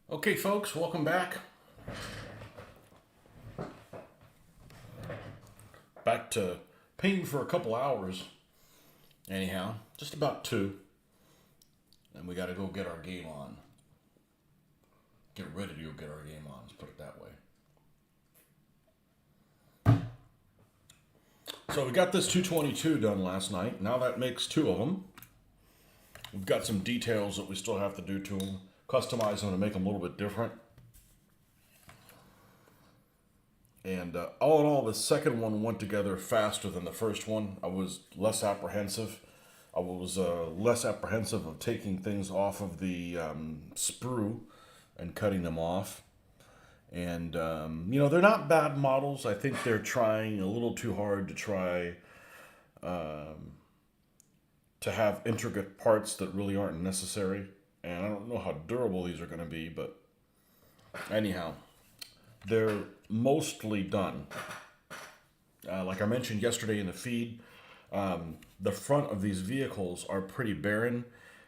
Okay, folks, welcome back. Back to painting for a couple hours. Anyhow, just about two. And we got to go get our game on. Get ready to go get our game on, let's put it that way. So we got this 222 done last night. Now that makes two of them. We've got some details that we still have to do to them. Customize them to make them a little bit different. And all in all, the second one went together faster than the first one. I was less apprehensive. I was less apprehensive of taking things off of the sprue and cutting them off. And, they're not bad models. I think they're trying a little too hard to try to have intricate parts that really aren't necessary. And I don't know how durable these are going to be, but anyhow, they're mostly done. Like I mentioned yesterday in the feed, the front of these vehicles are pretty barren,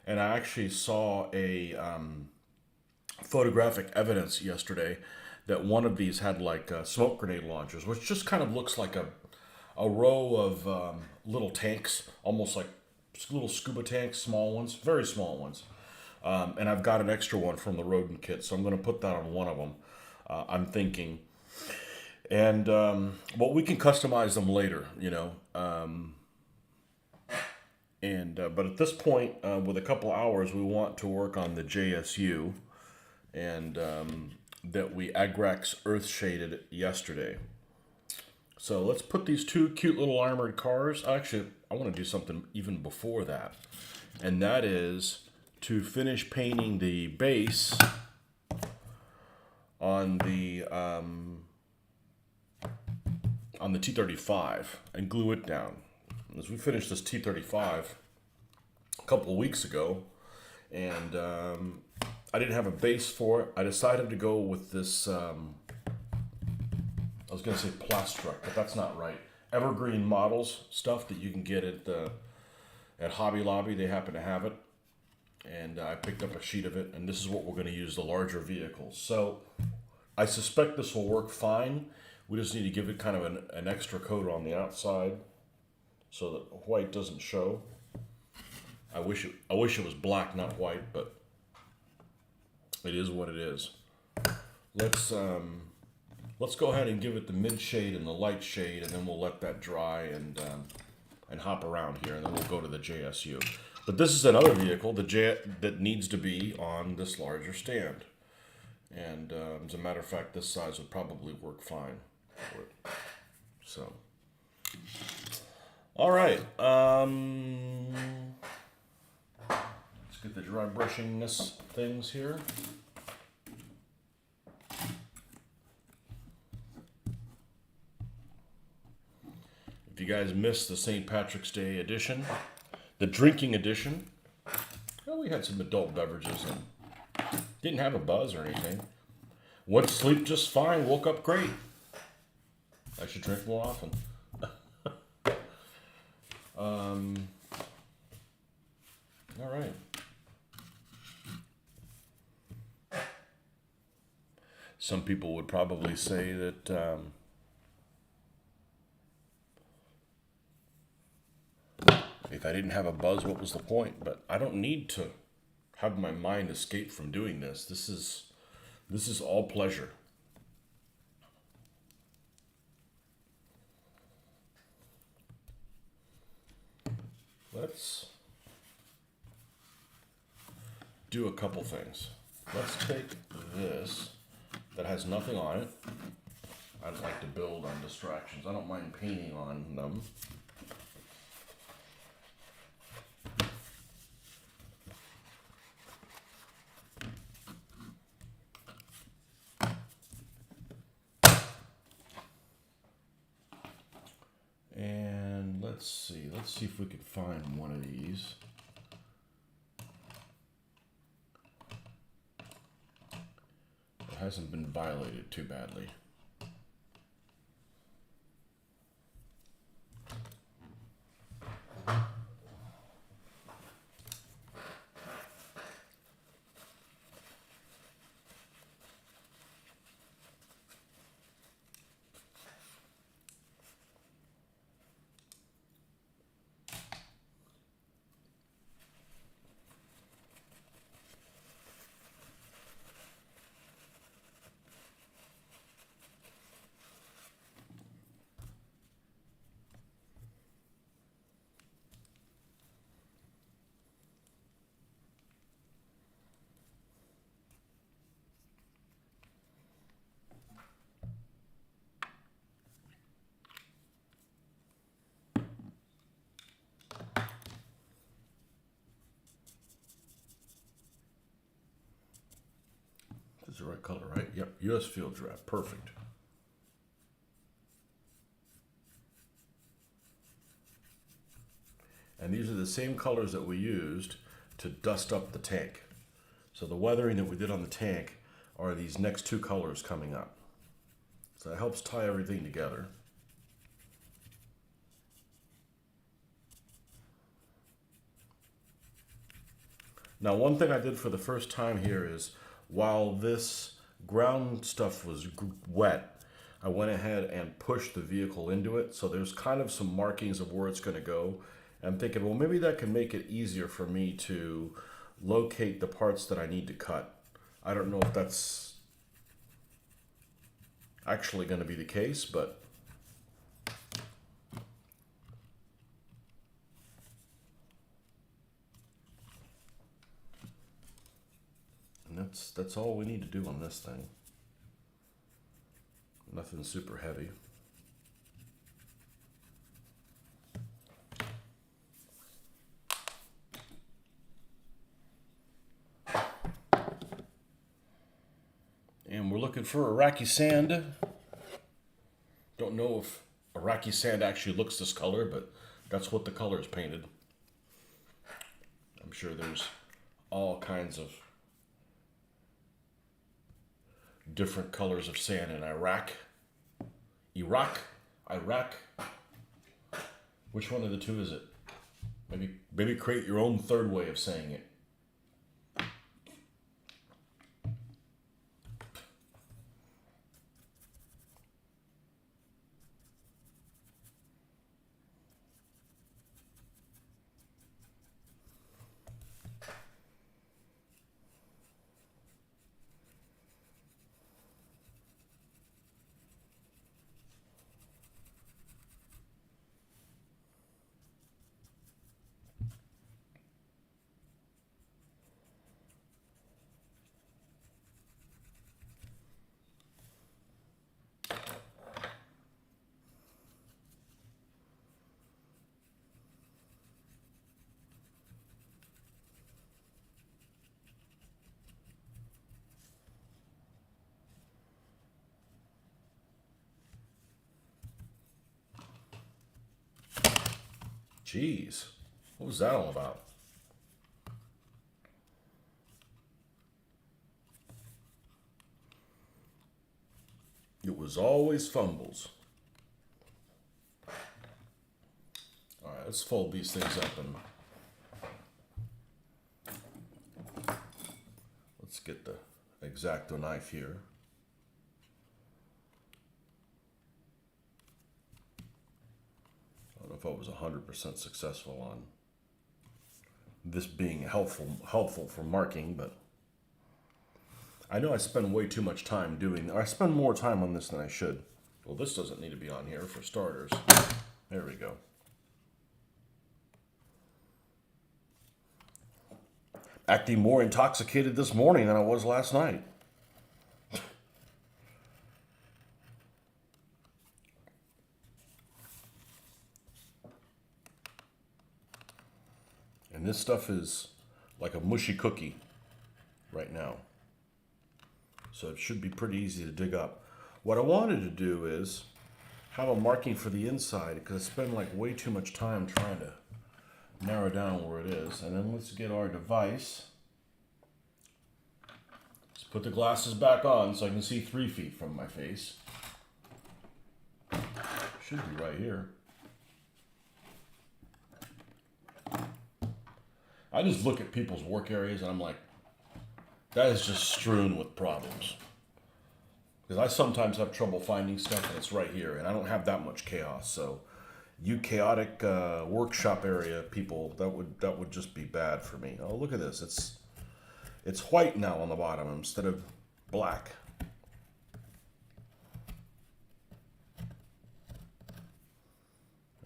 and I actually saw a photographic evidence yesterday that one of these had like smoke grenade launchers, which just kind of looks like a row of little tanks, almost like little scuba tanks, small ones, very small ones. And I've got an extra one from the rodent kit, so I'm going to put that on one of them. I'm thinking, and well, we can customize them later, but at this point, with a couple hours, we want to work on the JSU, and that we Agrax earth shaded yesterday. So let's put these two cute little armored cars. Actually, I want to do something even before that, and that is to finish painting the base on the T35 and glue it down. As we finished this T35 a couple of weeks ago, and I didn't have a base for it. I decided to go with this. I was going to say Plastruck, but that's not right. Evergreen Models stuff that you can get at Hobby Lobby. They happen to have it, and I picked up a sheet of it. And this is what we're going to use the larger vehicles. So I suspect this will work fine. We just need to give it kind of an extra coat on the outside so that white doesn't show. I wish it was black, not white, but it is what it is. Let's go ahead and give it the mid shade and the light shade, and then we'll let that dry and hop around here, and then we'll go to the JSU. But this is another vehicle that needs to be on this larger stand. And as a matter of fact, this size would probably work fine for it. So, all right. Let's get the dry brushingness things here. If you guys missed the St. Patrick's Day edition, the drinking edition, well, we had some adult beverages and didn't have a buzz or anything. Went to sleep just fine, woke up great. I should drink more often. All right. Some people would probably say that if I didn't have a buzz, what was the point? But I don't need to have my mind escape from doing this. This is all pleasure. Let's do a couple things. Let's take this that has nothing on it. I'd like to build on distractions. I don't mind painting on them. And let's see if we could find one of these. It hasn't been violated too badly. U.S. field draft. Perfect. And these are the same colors that we used to dust up the tank. So the weathering that we did on the tank are these next two colors coming up. So it helps tie everything together. Now, one thing I did for the first time here is, while this ground stuff was wet, I went ahead and pushed the vehicle into it. So there's kind of some markings of where it's going to go. I'm thinking, well, maybe that can make it easier for me to locate the parts that I need to cut. I don't know if that's actually going to be the case, but and that's all we need to do on this thing. Nothing super heavy. And we're looking for Iraqi sand. Don't know if Iraqi sand actually looks this color, but that's what the color is painted. I'm sure there's all kinds of different colors of sand in Iraq. Iraq. Which one of the two is it? Maybe create your own third way of saying it. Jeez, what was that all about? It was always fumbles. All right, let's fold these things up and let's get the X-Acto knife here. I don't know if I was 100% successful on this being helpful for marking, but I know I spend way too much time doing. I spend more time on this than I should. Well, this doesn't need to be on here for starters. There we go. Acting more intoxicated this morning than I was last night. And this stuff is like a mushy cookie right now. So it should be pretty easy to dig up. What I wanted to do is have a marking for the inside, because I spend like way too much time trying to narrow down where it is. And then let's get our device. Let's put the glasses back on so I can see 3 feet from my face. Should be right here. I just look at people's work areas and I'm like, that is just strewn with problems. Because I sometimes have trouble finding stuff and it's right here, and I don't have that much chaos. So, you chaotic workshop area people, that would just be bad for me. Oh, look at this! It's white now on the bottom instead of black.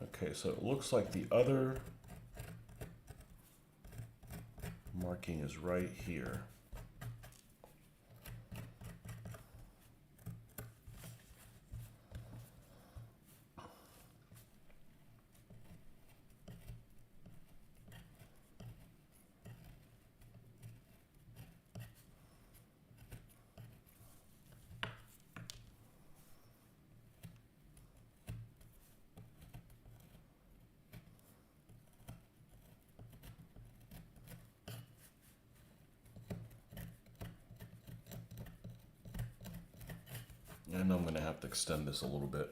Okay, so it looks like the other marking is right here. I know I'm going to have to extend this a little bit.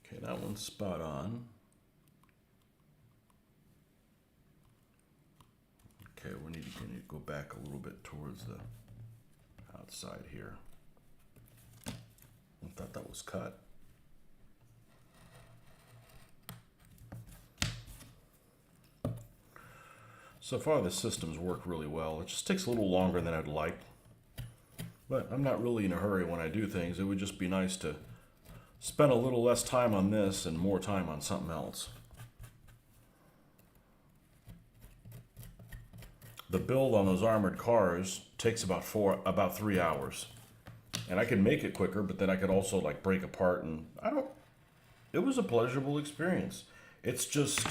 Okay, that one's spot on. Okay, we need to go back a little bit towards the outside here. I thought that was cut. So far the system's worked really well. It just takes a little longer than I'd like. But I'm not really in a hurry when I do things. It would just be nice to spend a little less time on this and more time on something else. The build on those armored cars takes about 3 hours. And I can make it quicker, but then I could also like break apart, and it was a pleasurable experience. It's just,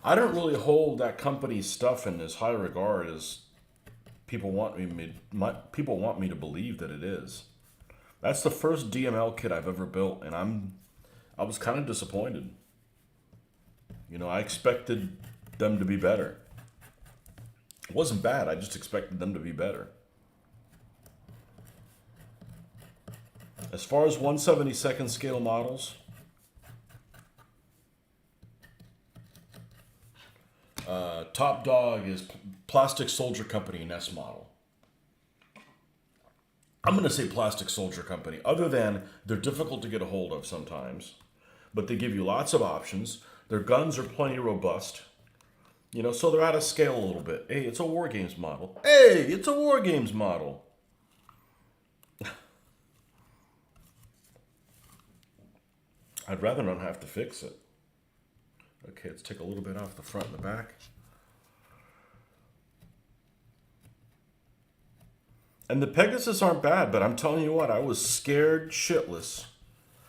I don't really hold that company's stuff in as high regard as people want me to believe that it is. That's the first DML kit I've ever built, and I was kind of disappointed. You know, I expected them to be better. It wasn't bad, I just expected them to be better. As far as 1/72nd scale models, top dog is Plastic Soldier Company NES model. I'm going to say Plastic Soldier Company, other than they're difficult to get a hold of sometimes, but they give you lots of options. Their guns are plenty robust. You know, so they're out of scale a little bit. Hey, it's a War Games model. Hey, it's a War Games model. I'd rather not have to fix it. Okay, let's take a little bit off the front and the back. And the Pegasus aren't bad, but I'm telling you what, I was scared shitless.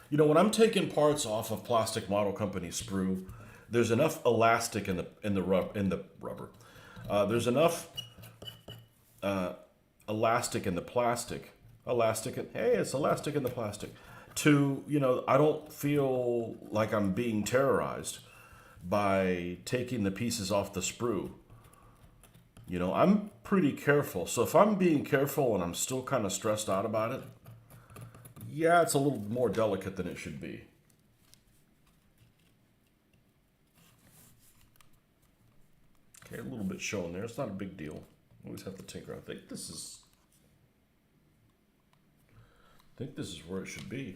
You know, when I'm taking parts off of Plastic Model Company sprue, there's enough elastic in the rubber. There's enough elastic in the plastic. It's elastic in the plastic. To, you know, I don't feel like I'm being terrorized by taking the pieces off the sprue. You know, I'm pretty careful. So if I'm being careful and I'm still kind of stressed out about it, yeah, it's a little more delicate than it should be. Okay, a little bit showing there. It's not a big deal. Always have to tinker. I think this is where it should be.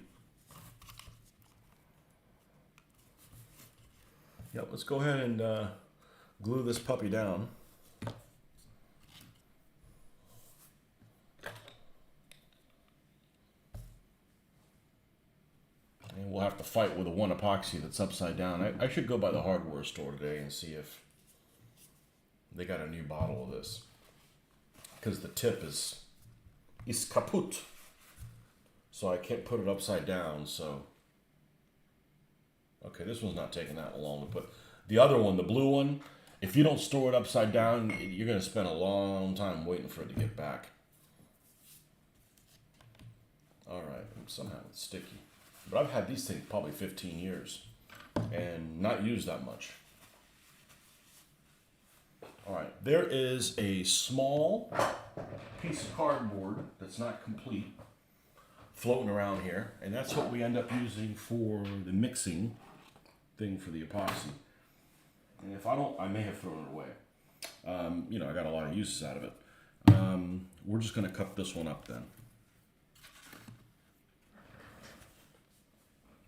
Yep, let's go ahead and glue this puppy down. And we'll have to fight with the one epoxy that's upside down. I should go by the hardware store today and see if they got a new bottle of this. Because the tip is kaput. So I can't put it upside down, so. Okay, this one's not taking that long to put. The other one, the blue one, if you don't store it upside down, you're going to spend a long time waiting for it to get back. Alright, somehow it's sticky. But I've had these things probably 15 years and not used that much. Alright, there is a small piece of cardboard that's not complete floating around here, and that's what we end up using for the mixing thing for the epoxy. And if I don't, I may have thrown it away. You know, I got a lot of uses out of it. We're just going to cut this one up then.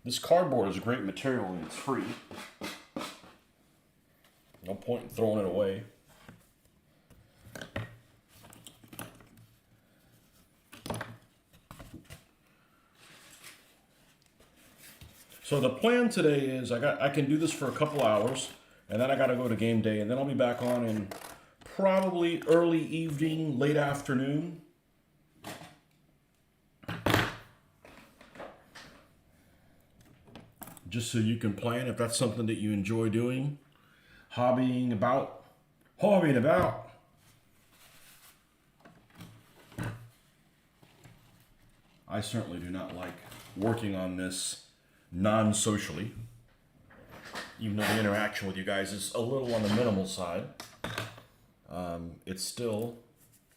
This cardboard is a great material and it's free. No point in throwing it away. So the plan today is I can do this for a couple hours, and then I got to go to game day, and then I'll be back on in probably early evening, late afternoon. Just so you can plan if that's something that you enjoy doing, hobbying about. I certainly do not like working on this non-socially. even though the interaction with you guys is a little on the minimal side, it still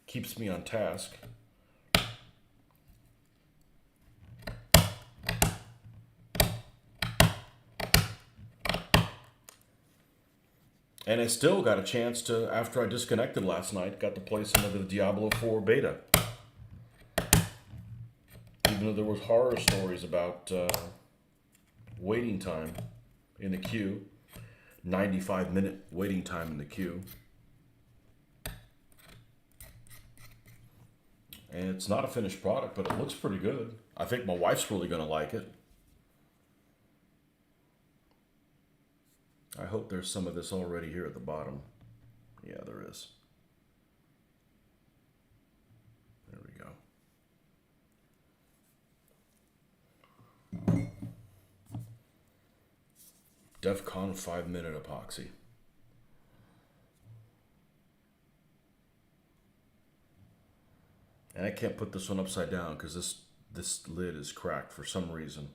keeps me on task. And I still got a chance to, after I disconnected last night, got to play some of the Diablo 4 beta. Even though there was horror stories about waiting time in the queue, 95-minute waiting time in the queue. And it's not a finished product, but it looks pretty good. I think my wife's really going to like it. I hope there's some of this already here at the bottom. Yeah, there is. There we go. DEF CON 5-minute epoxy. And I can't put this one upside down because this lid is cracked for some reason.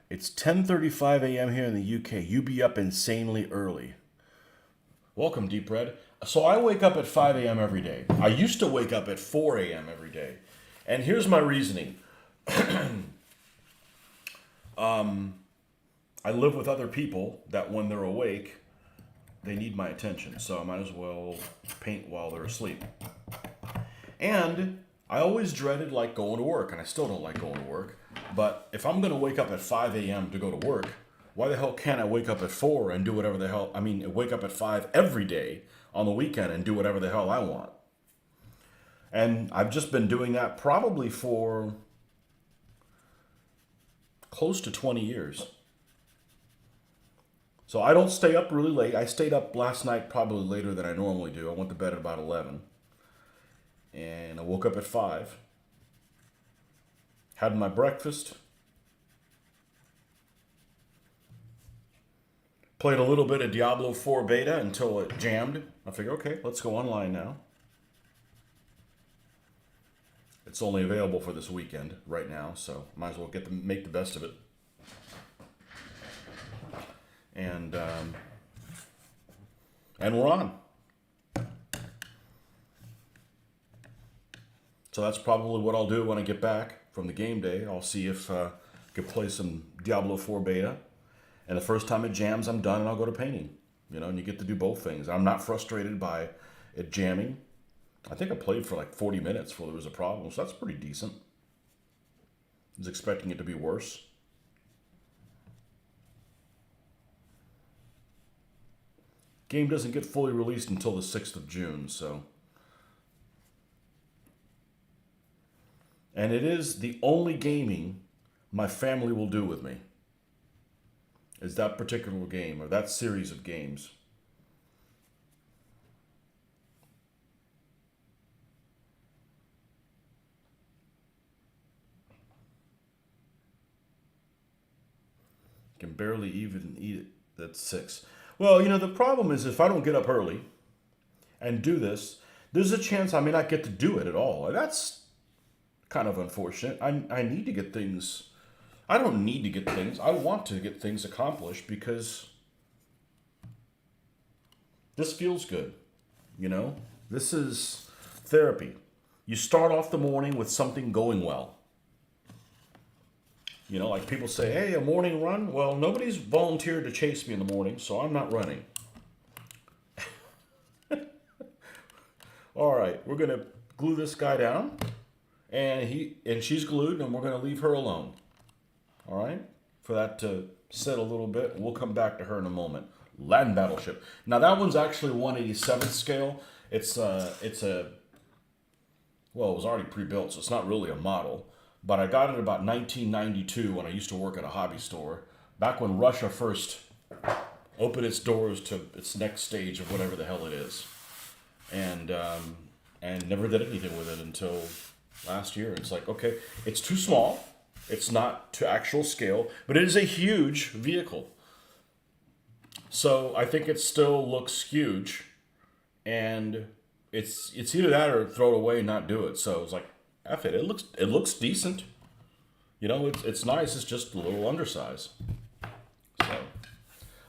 It's 10:35 a.m. here in the UK. You be up insanely early. Welcome, Deep Red. So I wake up at 5 a.m. every day. I used to wake up at 4 a.m. every day. And here's my reasoning. I live with other people that when they're awake, they need my attention. So I might as well paint while they're asleep. And I always dreaded like going to work, and I still don't like going to work. But if I'm going to wake up at 5 a.m. to go to work, why the hell can't I wake up at 4 and do whatever the hell, wake up at 5 every day on the weekend and do whatever the hell I want? And I've just been doing that probably for close to 20 years. So I don't stay up really late. I stayed up last night probably later than I normally do. I went to bed at about 11. And I woke up at 5. Had my breakfast. Played a little bit of Diablo 4 beta until it jammed. I figured, okay, let's go online now. It's only available for this weekend right now, so might as well make the best of it. And we're on. So that's probably what I'll do when I get back from the game day. I'll see if I can play some Diablo 4 beta. And the first time it jams, I'm done and I'll go to painting. And you get to do both things. I'm not frustrated by it jamming. I think I played for like 40 minutes before there was a problem, so that's pretty decent. I was expecting it to be worse. Game doesn't get fully released until the 6th of June, so. And it is the only gaming my family will do with me. Is that particular game, or that series of games. Can barely even eat it. That's 6. Well, the problem is if I don't get up early and do this, there's a chance I may not get to do it at all. And that's kind of unfortunate. I need to get things. I don't need to get things. I want to get things accomplished because this feels good. This is therapy. You start off the morning with something going well. Like people say, hey, a morning run? Well, nobody's volunteered to chase me in the morning, so I'm not running. All right, we're going to glue this guy down, and she's glued, and we're going to leave her alone. All right? For that to sit a little bit, we'll come back to her in a moment. Land Battleship. Now, that one's actually 1/87th scale. It was already pre-built, so it's not really a model. But I got it about 1992 when I used to work at a hobby store, back when Russia first opened its doors to its next stage of whatever the hell it is. And never did anything with it until last year. It's like, okay, it's too small. It's not to actual scale, but it is a huge vehicle. So I think it still looks huge, and it's either that or throw it away and not do it. So it's like, F it. It looks decent. It's nice. It's just a little undersized. So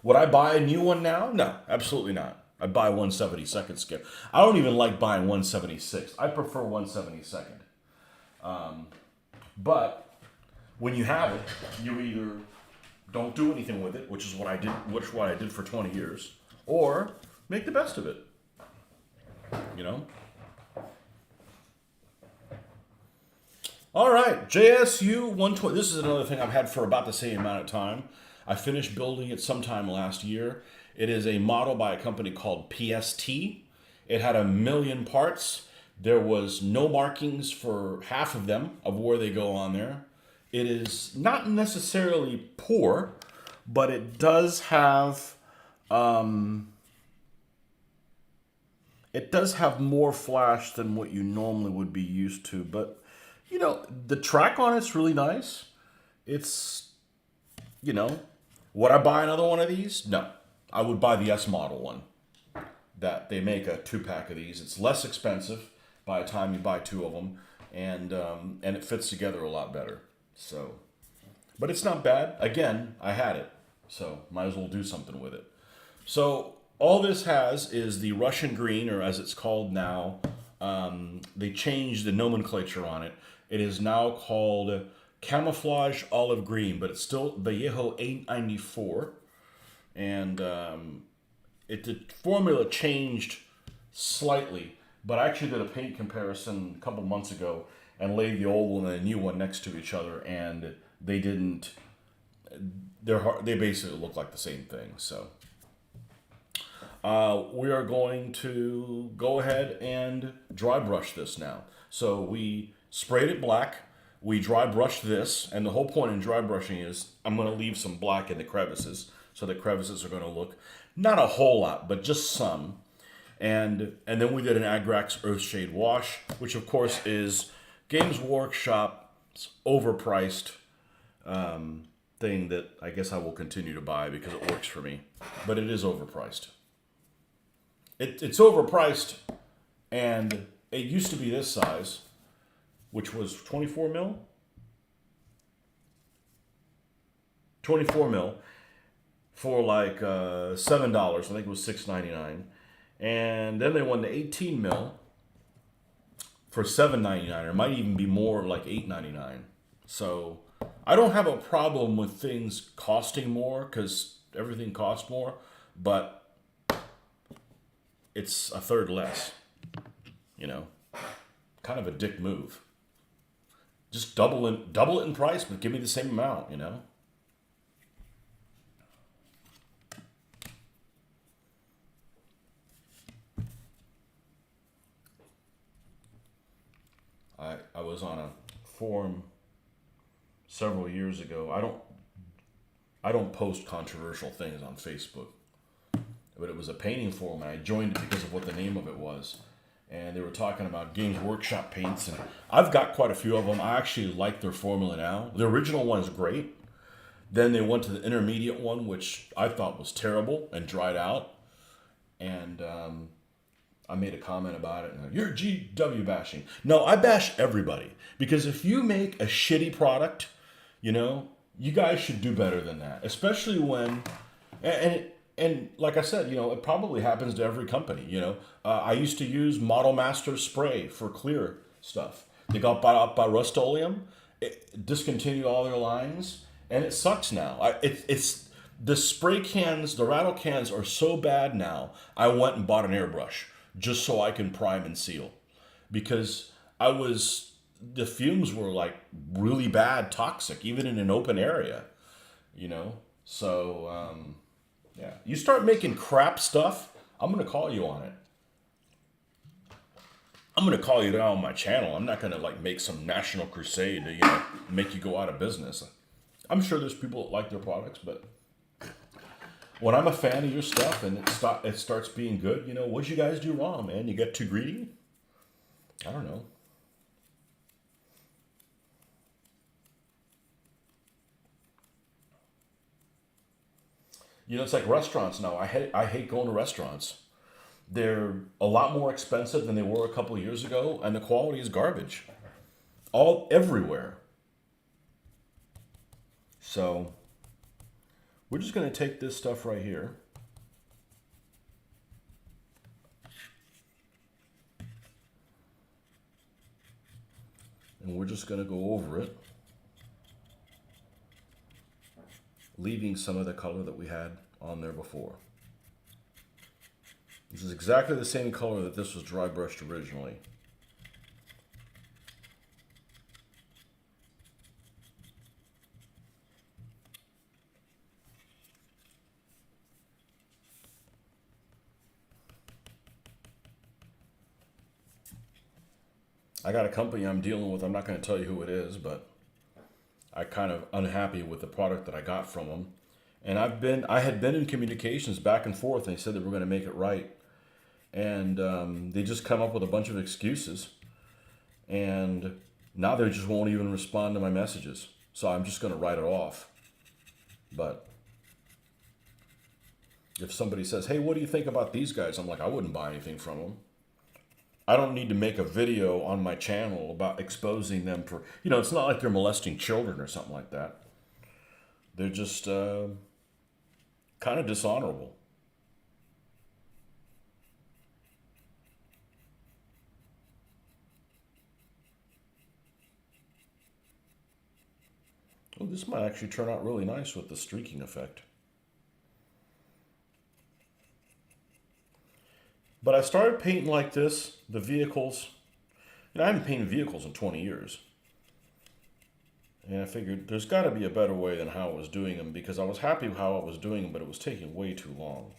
would I buy a new one now? No, absolutely not. I'd buy 1/72nd scale. I don't even like buying 1/76. I prefer 1/72nd. But when you have it, you either don't do anything with it, which is what I did for 20 years, or make the best of it. You know? All right, JSU 120. This is another thing I've had for about the same amount of time. I finished building it sometime last year. It is a model by a company called PST. It had 1,000,000 parts. There was no markings for half of them of where they go on there. It is not necessarily poor, but it does have more flash than what you normally would be used to. But the track on it's really nice. It's would I buy another one of these? No. I would buy the S model one. That they make a 2-pack of these. It's less expensive by the time you buy 2 of them, and it fits together a lot better. So, but it's not bad. Again, I had it, so might as well do something with it. So all this has is the Russian green, or as it's called now. They changed the nomenclature on it. It is now called camouflage olive green, but it's still Vallejo 894. And the formula changed slightly, but I actually did a paint comparison a couple months ago and laid the old one and the new one next to each other, and they didn't. They basically look like the same thing. So we are going to go ahead and dry brush this now. So we sprayed it black. We dry brushed this, and the whole point in dry brushing is I'm going to leave some black in the crevices. So the crevices are going to look, not a whole lot, but just some. And then we did an Agrax Earthshade wash, which of course is Games Workshop's overpriced thing that I guess I will continue to buy because it works for me. But it is overpriced. It's overpriced, and it used to be this size, which was 24 mil. 24 mil. For like $7. I think it was $6.99. And then they went to 18 mil for $7.99, or it might even be more, like $8.99. So I don't have a problem with things costing more because everything costs more, but it's a third less. Kind of a dick move. Just double it in price, but give me the same amount. I was on a forum several years ago. I don't post controversial things on Facebook, but it was a painting forum, and I joined it because of what the name of it was. And they were talking about Games Workshop paints, and I've got quite a few of them. I actually like their formula now. The original one is great. Then they went to the intermediate one, which I thought was terrible and dried out. And I made a comment about it. And you're GW bashing. No, I bash everybody. Because if you make a shitty product, you guys should do better than that. Especially when, and like I said, it probably happens to every company. I used to use Model Master spray for clear stuff. They got bought up by Rust-Oleum, discontinued all their lines, and it sucks now. It's the spray cans, the rattle cans are so bad now. I went and bought an airbrush just so I can prime and seal, because the fumes were like really bad, toxic, even in an open area, So yeah, you start making crap stuff, I'm gonna call you on it. I'm gonna call you down on my channel. I'm not gonna make some national crusade to make you go out of business. I'm sure there's people that like their products, but when I'm a fan of your stuff and it starts being good, what'd you guys do wrong, man? You get too greedy? I don't know. It's like restaurants now. I hate going to restaurants They're a lot more expensive than they were a couple of years ago, and the quality is garbage. All everywhere. So we're just going to take this stuff right here. And we're just going to go over it, leaving some of the color that we had on there before. This is exactly the same color that this was dry brushed originally. I got a company I'm dealing with. I'm not going to tell you who it is, but I'm kind of unhappy with the product that I got from them. And I had been in communications back and forth, and they said they were going to make it right. And they just come up with a bunch of excuses. And now they just won't even respond to my messages. So I'm just going to write it off. But if somebody says, hey, what do you think about these guys? I'm like, I wouldn't buy anything from them. I don't need to make a video on my channel about exposing them for, it's not like they're molesting children or something like that. They're just kind of dishonorable. Oh, this might actually turn out really nice with the streaking effect. But I started painting like this, the vehicles. I haven't painted vehicles in 20 years. And I figured there's got to be a better way than how I was doing them, because I was happy with how I was doing them, but it was taking way too long.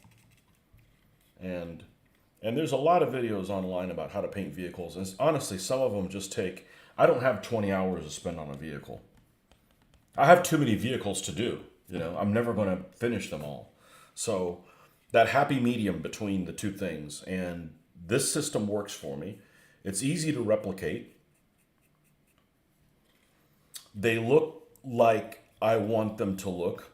And there's a lot of videos online about how to paint vehicles. And honestly, some of them just take, I don't have 20 hours to spend on a vehicle. I have too many vehicles to do. I'm never going to finish them all. So that happy medium between the two things, and this system works for me. It's easy to replicate. They look like I want them to look.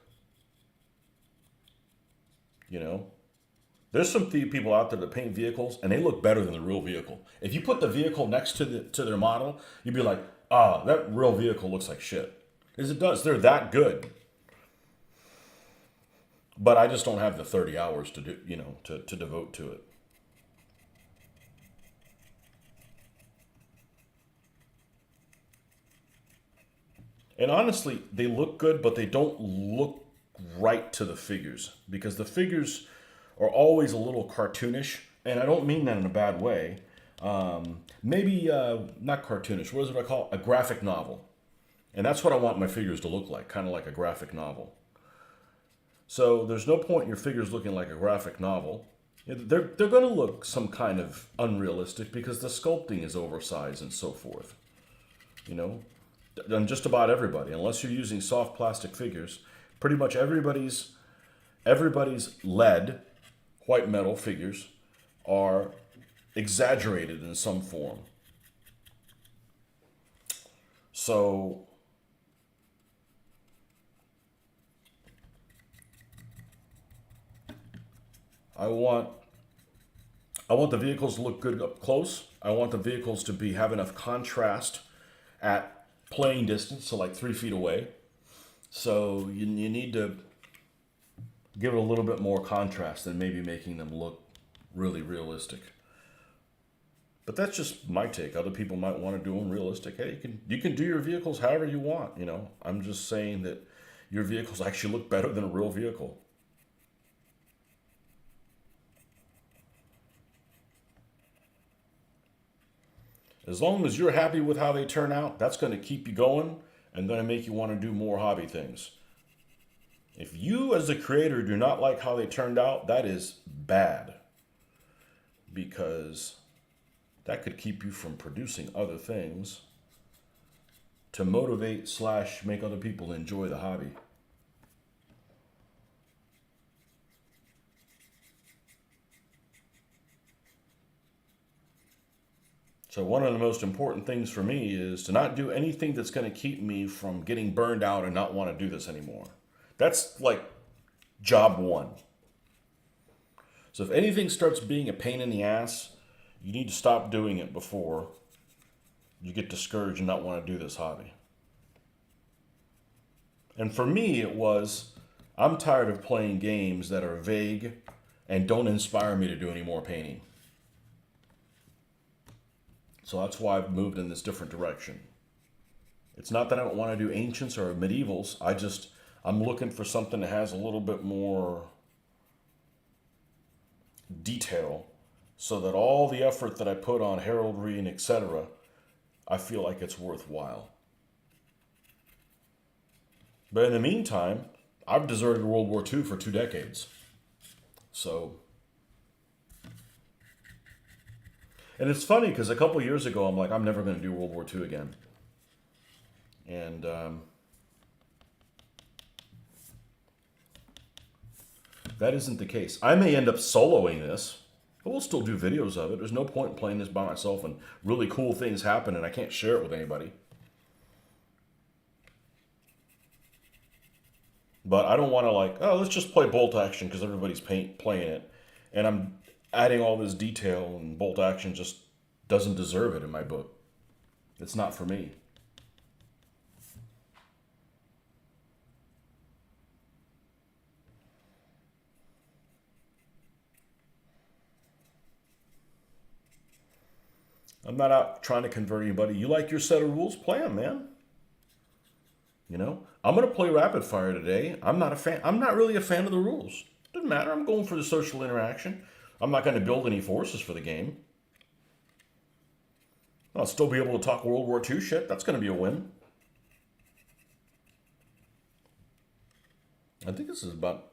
There's some people out there that paint vehicles and they look better than the real vehicle. If you put the vehicle next to their model, you'd be like, that real vehicle looks like shit. Because it does. They're that good. But I just don't have the 30 hours to do, to devote to it. And honestly, they look good, but they don't look right to the figures, because the figures are always a little cartoonish, and I don't mean that in a bad way. Maybe not cartoonish. What is it I call it? A graphic novel, and that's what I want my figures to look like, kind of like a graphic novel. So there's no point in your figures looking like a graphic novel. They're going to look some kind of unrealistic because the sculpting is oversized and so forth. And just about everybody, unless you're using soft plastic figures, pretty much everybody's lead, white metal figures are exaggerated in some form. So I want the vehicles to look good up close. I want the vehicles to have enough contrast at playing distance, so like 3 feet away. So you need to give it a little bit more contrast than maybe making them look really realistic. But that's just my take. Other people might want to do them realistic. Hey, you can do your vehicles however you want. I'm just saying that your vehicles actually look better than a real vehicle. As long as you're happy with how they turn out, that's going to keep you going and going to make you want to do more hobby things. If you, as a creator, do not like how they turned out, that is bad, because that could keep you from producing other things to motivate / make other people enjoy the hobby. So one of the most important things for me is to not do anything that's going to keep me from getting burned out and not want to do this anymore. That's like job one. So if anything starts being a pain in the ass, you need to stop doing it before you get discouraged and not want to do this hobby. And for me, it was, I'm tired of playing games that are vague and don't inspire me to do any more painting. So that's why I've moved in this different direction. It's not that I don't want to do ancients or medievals. I'm looking for something that has a little bit more detail so that all the effort that I put on heraldry and etc., I feel like it's worthwhile. But in the meantime, I've deserted World War II for 2 decades. So, and it's funny because a couple years ago, I'm like, I'm never going to do World War II again. And that isn't the case. I may end up soloing this. I will still do videos of it. There's no point in playing this by myself and really cool things happen and I can't share it with anybody. But I don't want to like, oh, let's just play bolt action because everybody's playing it. And I'm adding all this detail and bolt action just doesn't deserve it in my book. It's not for me. I'm not out trying to convert anybody. You like your set of rules? Play them, man. You know, I'm going to play rapid fire today. I'm not a fan. I'm not really a fan of the rules. Doesn't matter. I'm going for the social interaction. I'm not going to build any forces for the game. I'll still be able to talk World War II shit. That's going to be a win. I think this is about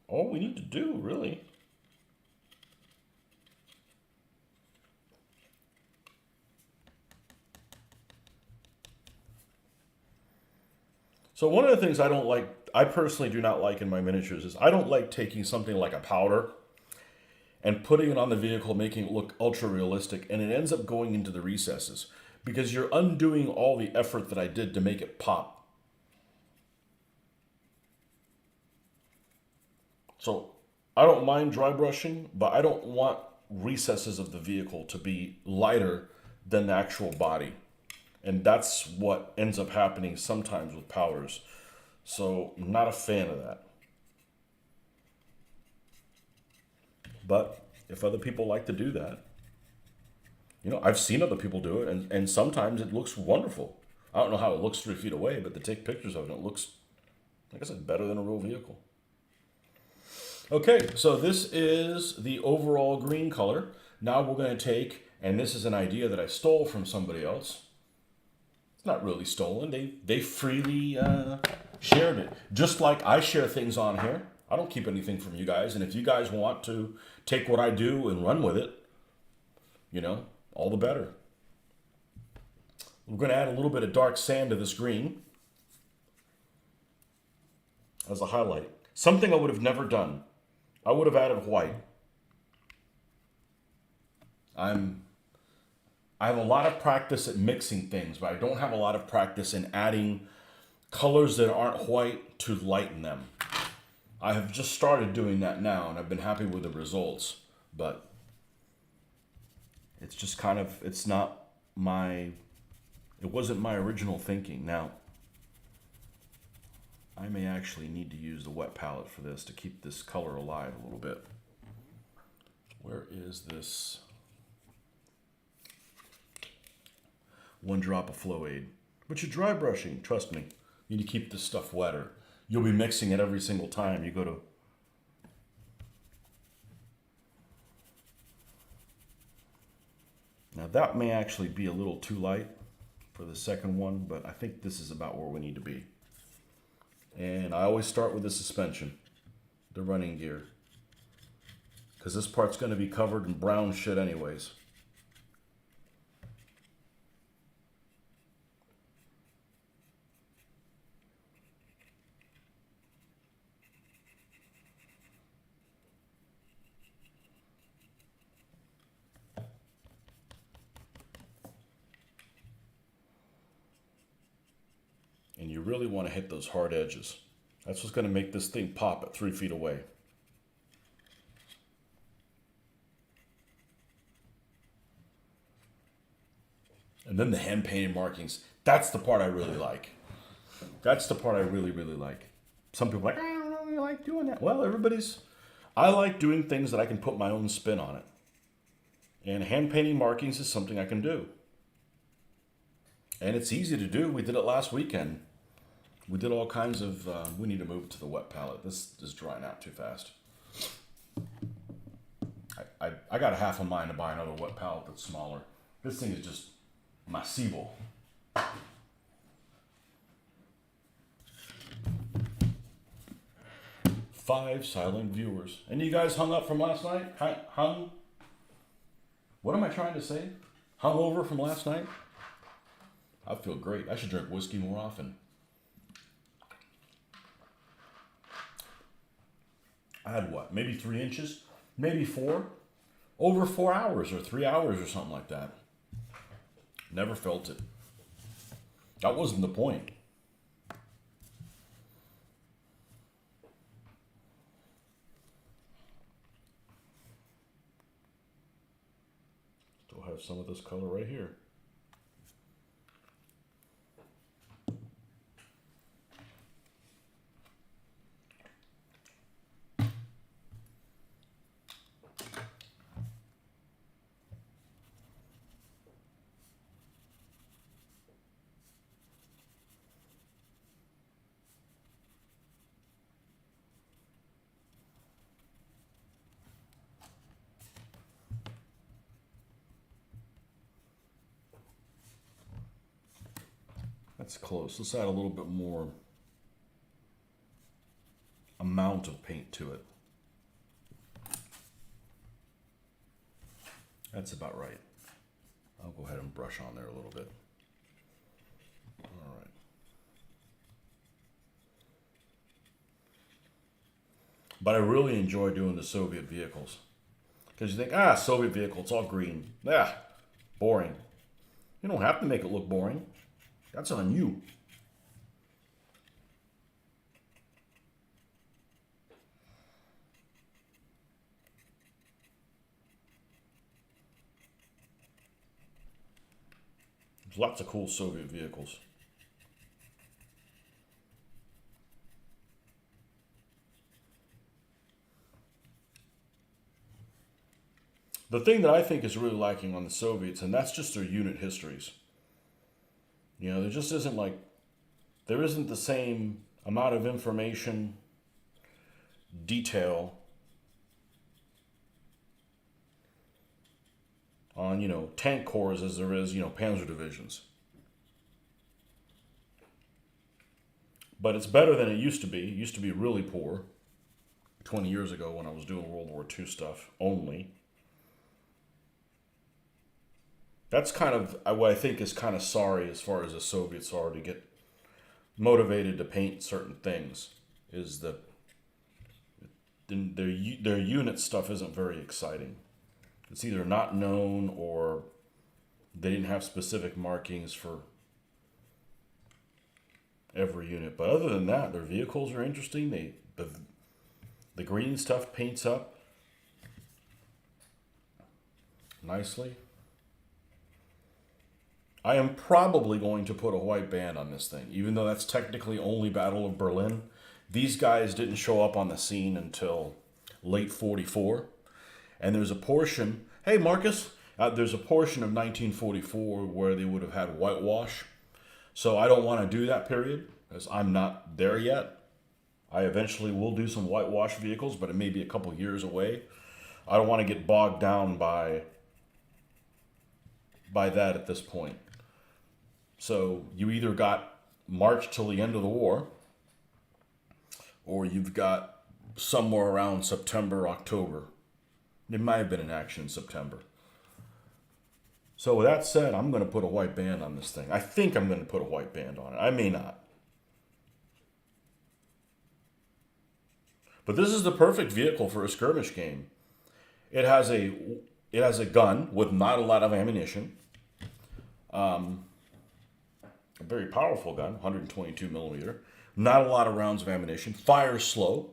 all we need to do, really. So one of the things I personally do not like in my miniatures is I don't like taking something like a powder and putting it on the vehicle, making it look ultra realistic, and it ends up going into the recesses because you're undoing all the effort that I did to make it pop. So I don't mind dry brushing, but I don't want recesses of the vehicle to be lighter than the actual body. And that's what ends up happening sometimes with powders. So I'm not a fan of that. But if other people like to do that, you know, I've seen other people do it, and sometimes it looks wonderful. I don't know how it looks 3 feet away, but to take pictures of it, it looks, like I said, better than a real vehicle. Okay, so this is the overall green color. Now we're going to take, and this is an idea that I stole from somebody else. Not really stolen. They freely shared it. Just like I share things on here. I don't keep anything from you guys. And if you guys want to take what I do and run with it, you know, all the better. We're going to add a little bit of dark sand to this green as a highlight. Something I would have never done. I would have added white. I have a lot of practice at mixing things, but I don't have a lot of practice in adding colors that aren't white to lighten them. I have just started doing that now, and I've been happy with the results, but it's just kind of, it wasn't my original thinking. Now, I may actually need to use the wet palette for this to keep this color alive a little bit. Where is this? 1 drop of flow aid. But you're dry brushing, trust me. You need to keep this stuff wetter. You'll be mixing it every single time you go to... Now that may actually be a little too light for the second one, but I think this is about where we need to be. And I always start with the suspension, the running gear, because this part's going to be covered in brown shit anyways. And you really want to hit those hard edges. That's what's going to make this thing pop at 3 feet away. And then the hand painted markings. That's the part I really like. That's the part I really, really like. Some people are like, I don't really like doing that. Well, I like doing things that I can put my own spin on it. And hand painting markings is something I can do. And it's easy to do. We did it last weekend. We did all kinds of, we need to move to the wet palette. This is drying out too fast. I got a half a mind to buy another wet palette that's smaller. This thing is just masivo. 5 silent viewers. And you guys hung up from last night? Hung? What am I trying to say? Hung over from last night? I feel great. I should drink whiskey more often. I had what? Maybe 3 inches? Maybe 4? Over 4 hours or 3 hours or something like that. Never felt it. That wasn't the point. Still have some of this color right here. That's close. Let's add a little bit more amount of paint to it. That's about right. I'll go ahead and brush on there a little bit. All right. But I really enjoy doing the Soviet vehicles. Because you think, Soviet vehicle, it's all green. Boring. You don't have to make it look boring. That's on you. There's lots of cool Soviet vehicles. The thing that I think is really lacking on the Soviets, and that's just their unit histories. You know, there just isn't there isn't the same amount of information, detail on, tank corps as there is, panzer divisions. But it's better than it used to be. It used to be really poor 20 years ago when I was doing World War II stuff only. That's kind of what I think is kind of sorry as far as the Soviets are to get motivated to paint certain things, is that their unit stuff isn't very exciting. It's either not known or they didn't have specific markings for every unit. But other than that, their vehicles are interesting. The green stuff paints up nicely. I am probably going to put a white band on this thing, even though that's technically only Battle of Berlin. These guys didn't show up on the scene until late 44. And there's a portion, hey Marcus, there's a portion of 1944 where they would have had whitewash. So I don't want to do that period, because I'm not there yet. I eventually will do some whitewash vehicles, but it may be a couple years away. I don't want to get bogged down by that at this point. So you either got March till the end of the war, or you've got somewhere around September, October. It might have been in action in September. So with that said, I'm going to put a white band on this thing. I think I'm going to put a white band on it. I may not. But this is the perfect vehicle for a skirmish game. It has a gun with not a lot of ammunition. A very powerful gun, 122 millimeter. Not a lot of rounds of ammunition. Fires slow.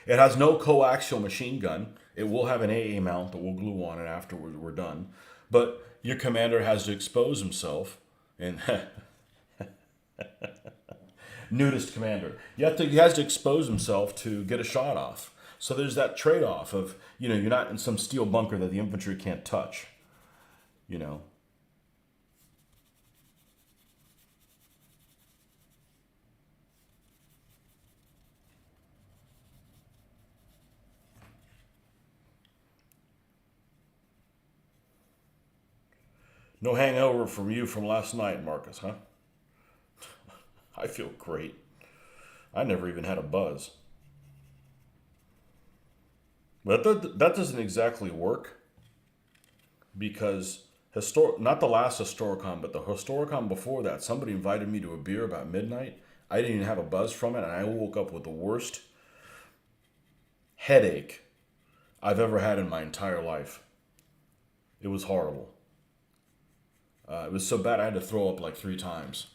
It has no coaxial machine gun. It will have an AA mount that we'll glue on it after we're done. But your commander has to expose himself, and nudist commander. He has to expose himself to get a shot off. So there's that trade-off of, you're not in some steel bunker that the infantry can't touch. You know. No hangover from you from last night, Marcus, huh? I feel great. I never even had a buzz. But that doesn't exactly work because not the last Historicon, but the Historicon before that, somebody invited me to a beer about midnight. I didn't even have a buzz from it, and I woke up with the worst headache I've ever had in my entire life. It was horrible. It was so bad I had to throw up like 3 times.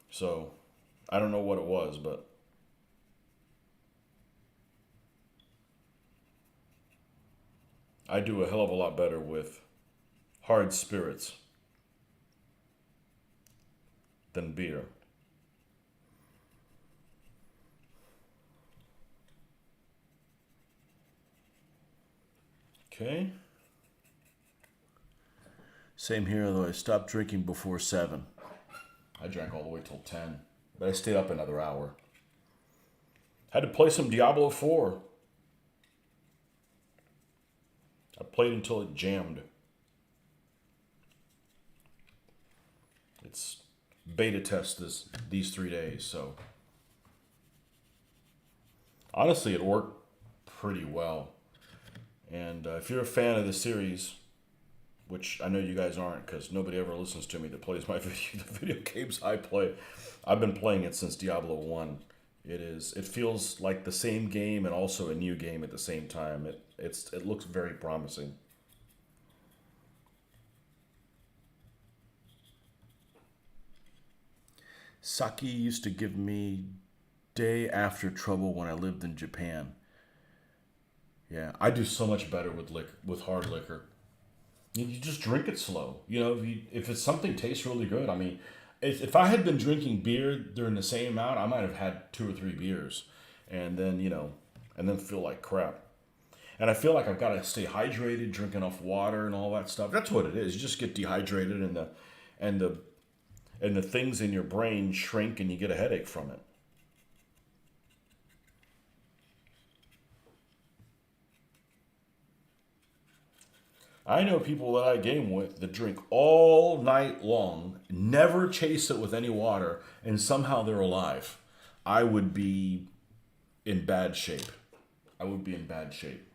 So, I don't know what it was, but I do a hell of a lot better with hard spirits than beer. Okay. Same here, though. I stopped drinking before 7. I drank all the way till 10, but I stayed up another hour. Had to play some Diablo 4. I played until it jammed. It's beta test these 3 days, so honestly, it worked pretty well. And if you're a fan of the series, which I know you guys aren't because nobody ever listens to me that plays the video games I play. I've been playing it since Diablo 1. It feels like the same game and also a new game at the same time. It looks very promising. Sake used to give me day after trouble when I lived in Japan. Yeah, I do so much better with liquor, with hard liquor. You just drink it slow. If it's something tastes really good. I mean, if I had been drinking beer during the same amount, I might have had 2 or 3 beers, and then and then feel like crap. And I feel like I've got to stay hydrated, drink enough water, and all that stuff. That's what it is. You just get dehydrated, and the things in your brain shrink, and you get a headache from it. I know people that I game with that drink all night long, never chase it with any water, and somehow they're alive. I would be in bad shape. I would be in bad shape.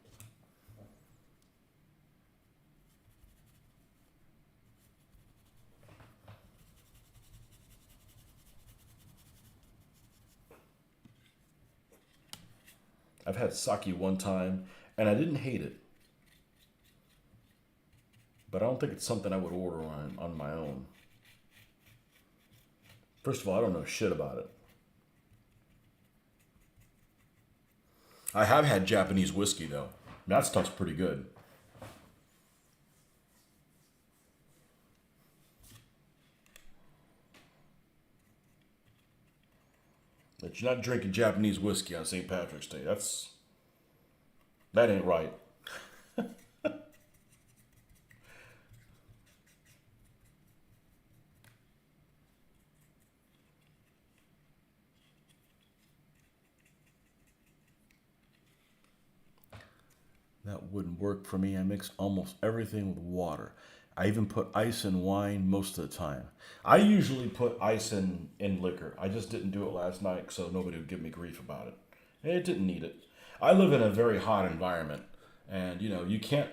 I've had sake one time, and I didn't hate it. But I don't think it's something I would order on my own. First of all, I don't know shit about it. I have had Japanese whiskey, though. That stuff's pretty good. But you're not drinking Japanese whiskey on St. Patrick's Day. That ain't right. That wouldn't work for me. I mix almost everything with water. I even put ice in wine most of the time. I usually put ice in liquor. I just didn't do it last night so nobody would give me grief about it. And it didn't need it. I live in a very hot environment. And, you can't...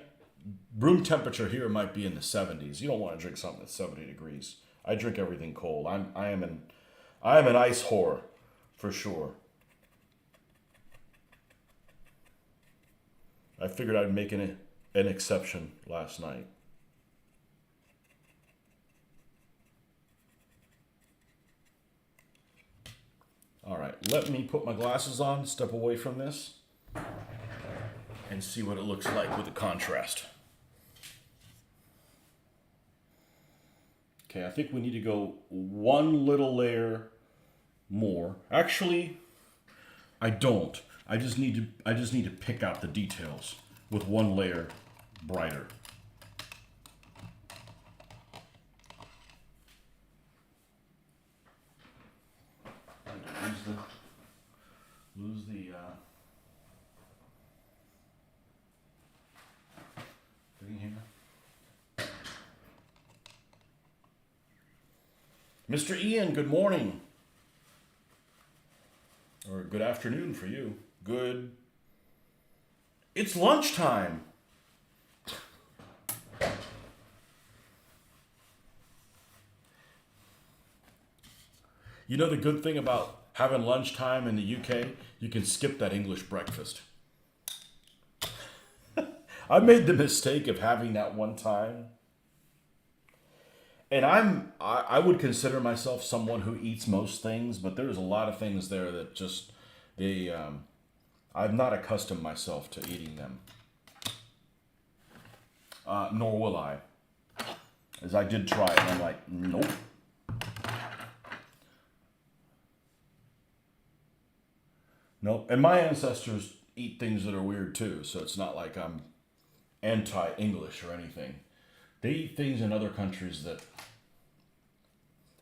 Room temperature here might be in the 70s. You don't want to drink something that's 70 degrees. I drink everything cold. I am an ice whore, for sure. I figured I'd make an exception last night. All right, let me put my glasses on, step away from this, and see what it looks like with the contrast. Okay, I think we need to go one little layer more. Actually, I don't. I just need to pick out the details with one layer brighter. Lose the thing here. Mr. Ian, good morning. Or good afternoon for you. Good. It's lunchtime. You know the good thing about having lunchtime in the UK? You can skip that English breakfast. I made the mistake of having that one time. And I would consider myself someone who eats most things, but there's a lot of things there that just I've not accustomed myself to eating them. Nor will I. As I did try it, and I'm like, nope. Nope. And my ancestors eat things that are weird too, so it's not like I'm anti-English or anything. They eat things in other countries that...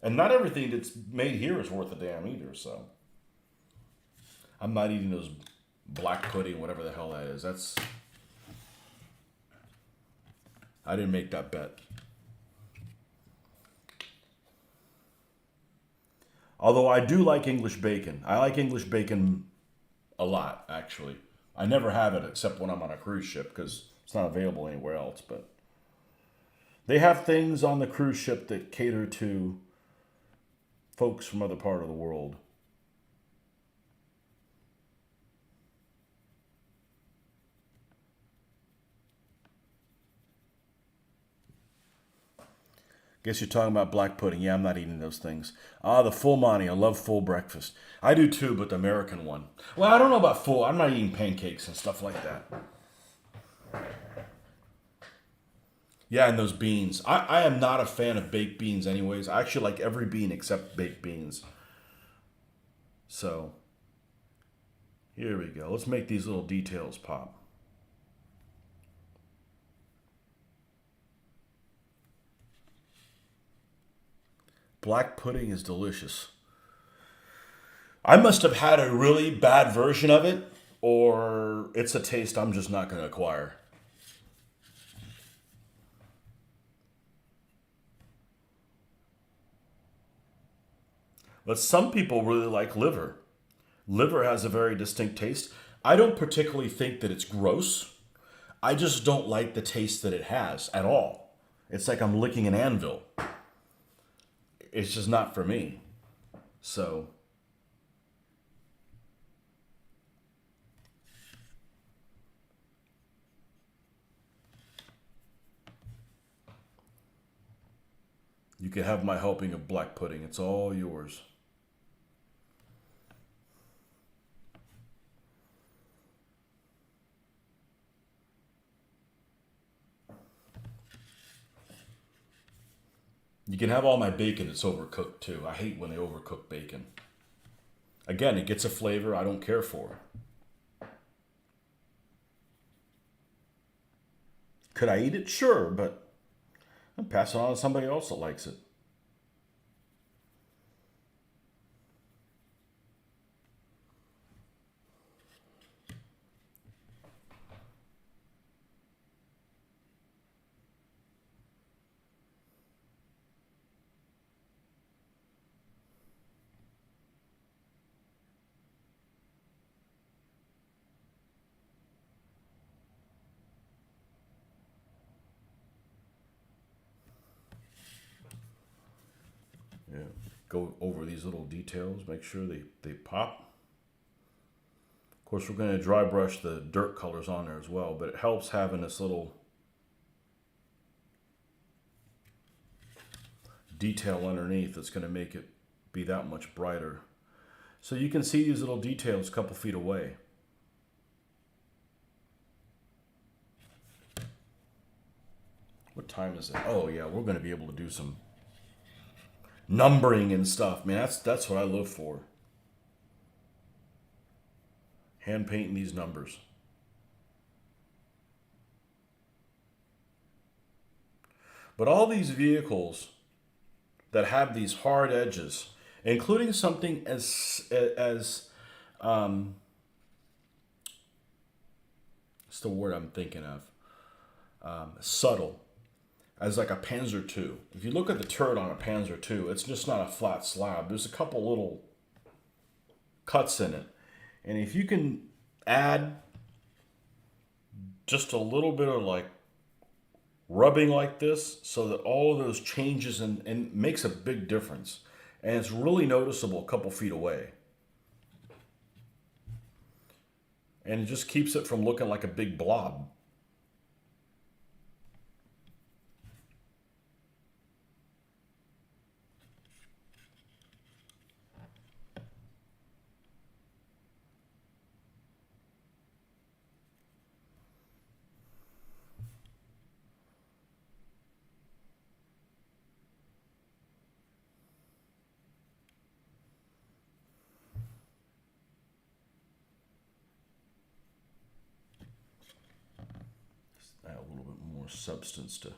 And not everything that's made here is worth a damn either, so... I'm not eating those black pudding, whatever the hell that is. That's... I didn't make that bet. Although I do like English bacon. I like English bacon a lot, actually. I never have it except when I'm on a cruise ship because it's not available anywhere else. But they have things on the cruise ship that cater to folks from other part of the world. Guess you're talking about black pudding. Yeah, I'm not eating those things. The full Monty. I love full breakfast. I do too, but the American one. Well, I don't know about full. I'm not eating pancakes and stuff like that. Yeah, and those beans. I am not a fan of baked beans anyways. I actually like every bean except baked beans. So, here we go. Let's make these little details pop. Black pudding is delicious. I must have had a really bad version of it, or it's a taste I'm just not going to acquire. But some people really like liver. Liver has a very distinct taste. I don't particularly think that it's gross. I just don't like the taste that it has at all. It's like I'm licking an anvil. It's just not for me. So, you can have my helping of black pudding. It's all yours. You can have all my bacon that's overcooked too. I hate when they overcook bacon. Again, it gets a flavor I don't care for. Could I eat it? Sure, but I'll pass it on to somebody else that likes it. Yeah. Go over these little details, make sure they pop. Of course, we're going to dry brush the dirt colors on there as well, but it helps having this little detail underneath that's going to make it be that much brighter. So you can see these little details a couple feet away. What time is it? Oh yeah, we're going to be able to do some numbering and stuff. Man, that's what I live for. Hand painting these numbers. But all these vehicles that have these hard edges, including something as what's the word I'm thinking of? Subtle as like a Panzer II. If you look at the turret on a Panzer II, it's just not a flat slab. There's a couple little cuts in it. And if you can add just a little bit of like rubbing like this so that all of those changes and makes a big difference. And it's really noticeable a couple feet away. And it just keeps it from looking like a big blob. Add a little bit more substance to.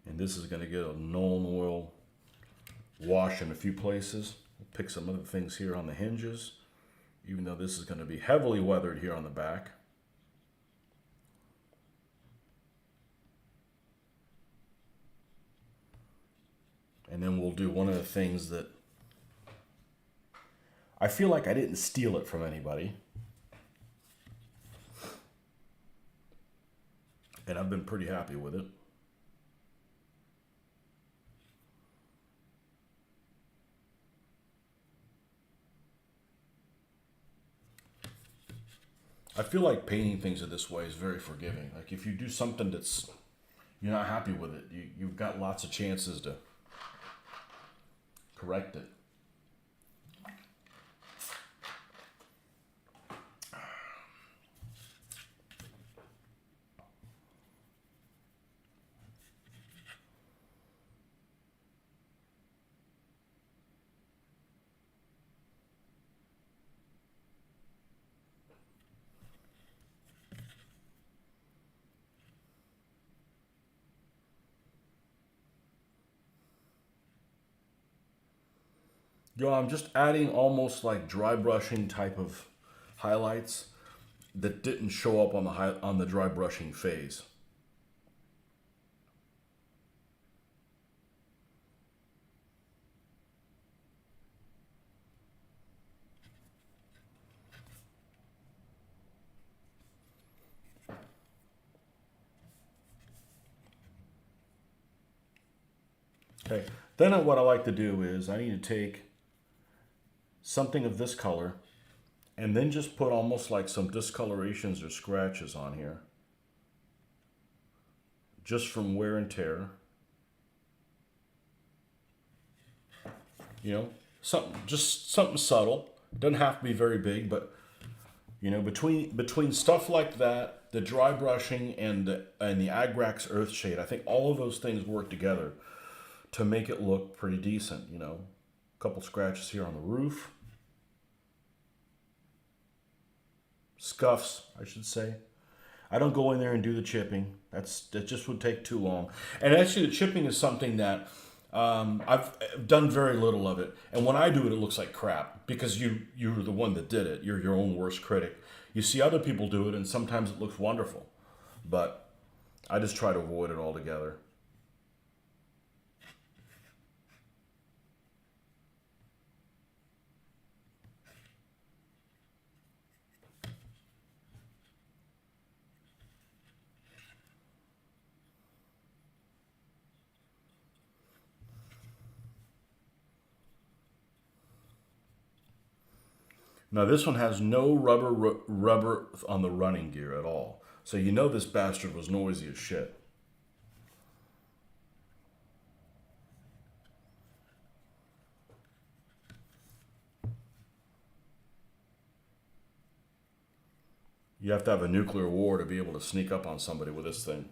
And this is going to get a Nuln Oil wash in a few places. We'll pick some other things here on the hinges, even though this is going to be heavily weathered here on the back. And then we'll do one of the things that I feel like I didn't steal it from anybody. And I've been pretty happy with it. I feel like painting things in this way is very forgiving. Like if you do something that's you're not happy with it, you've got lots of chances to correct it. I'm just adding almost like dry brushing type of highlights that didn't show up on the dry brushing phase. Okay, then what I like to do is I need to take something of this color and then just put almost like some discolorations or scratches on here, just from wear and tear. Just something subtle. Doesn't have to be very big, but between stuff like that, the dry brushing and the Agrax earth shade, I think all of those things work together to make it look pretty decent. A couple scratches here on the roof. Scuffs, I should say. I don't go in there and do the chipping. That just would take too long. And actually, the chipping is something that I've done very little of it, and when I do it, it looks like crap because you're the one that did it. You're your own worst critic. You see other people do it, and sometimes it looks wonderful, but I just try to avoid it altogether. Now this one has no rubber on the running gear at all, so you know this bastard was noisy as shit. You have to have a nuclear war to be able to sneak up on somebody with this thing.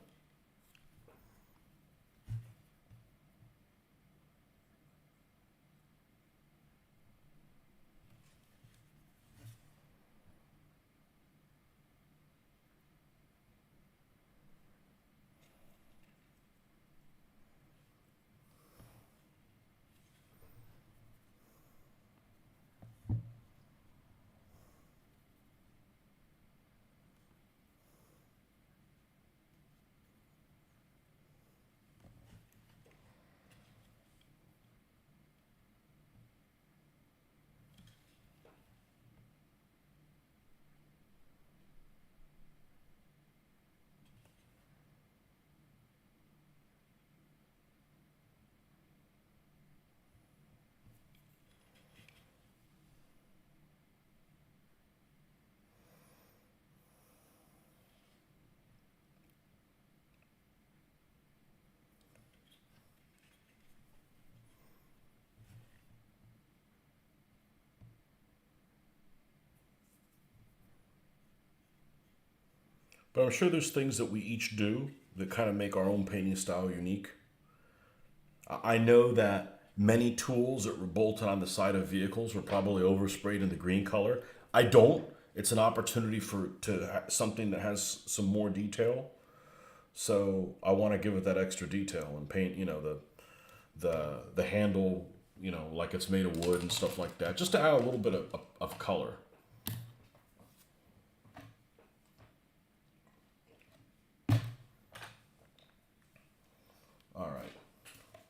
But I'm sure there's things that we each do that kind of make our own painting style unique. I know that many tools that were bolted on the side of vehicles were probably oversprayed in the green color. I don't. It's an opportunity for something that has some more detail. So I want to give it that extra detail and paint, the handle, like it's made of wood and stuff like that, just to add a little bit of color. All right.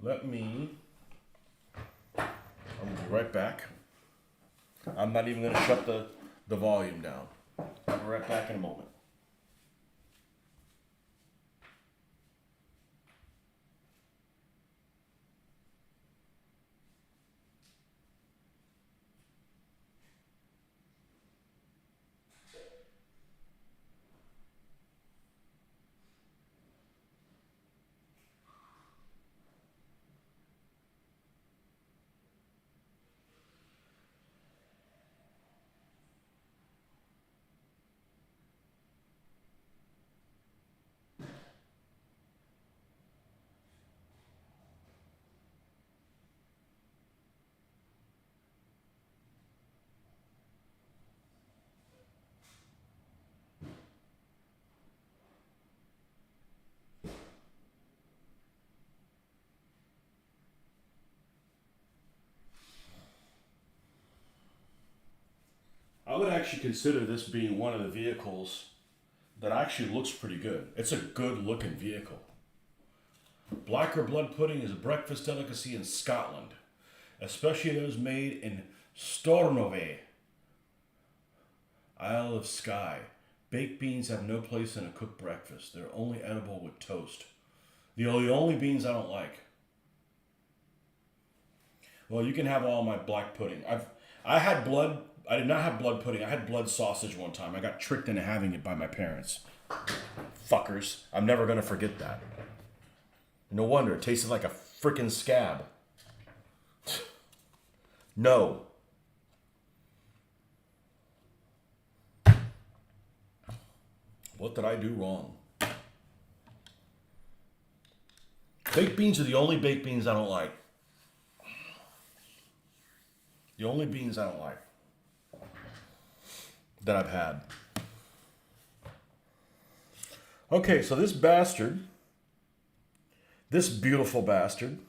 Let me. I'm gonna be right back. I'm not even gonna shut the volume down. I'll be right back in a moment. I would actually consider this being one of the vehicles that actually looks pretty good. It's a good looking vehicle. Blacker blood pudding is a breakfast delicacy in Scotland, especially those made in Stornoway, Isle of Skye. Baked beans have no place in a cooked breakfast. They're only edible with toast. The only beans I don't like. Well, you can have all my black pudding. I had blood. I did not have blood pudding. I had blood sausage one time. I got tricked into having it by my parents. Fuckers. I'm never gonna forget that. No wonder it tasted like a freaking scab. No. What did I do wrong? Baked beans are the only baked beans I don't like. The only beans I don't like that I've had. Okay, so this bastard, this beautiful bastard,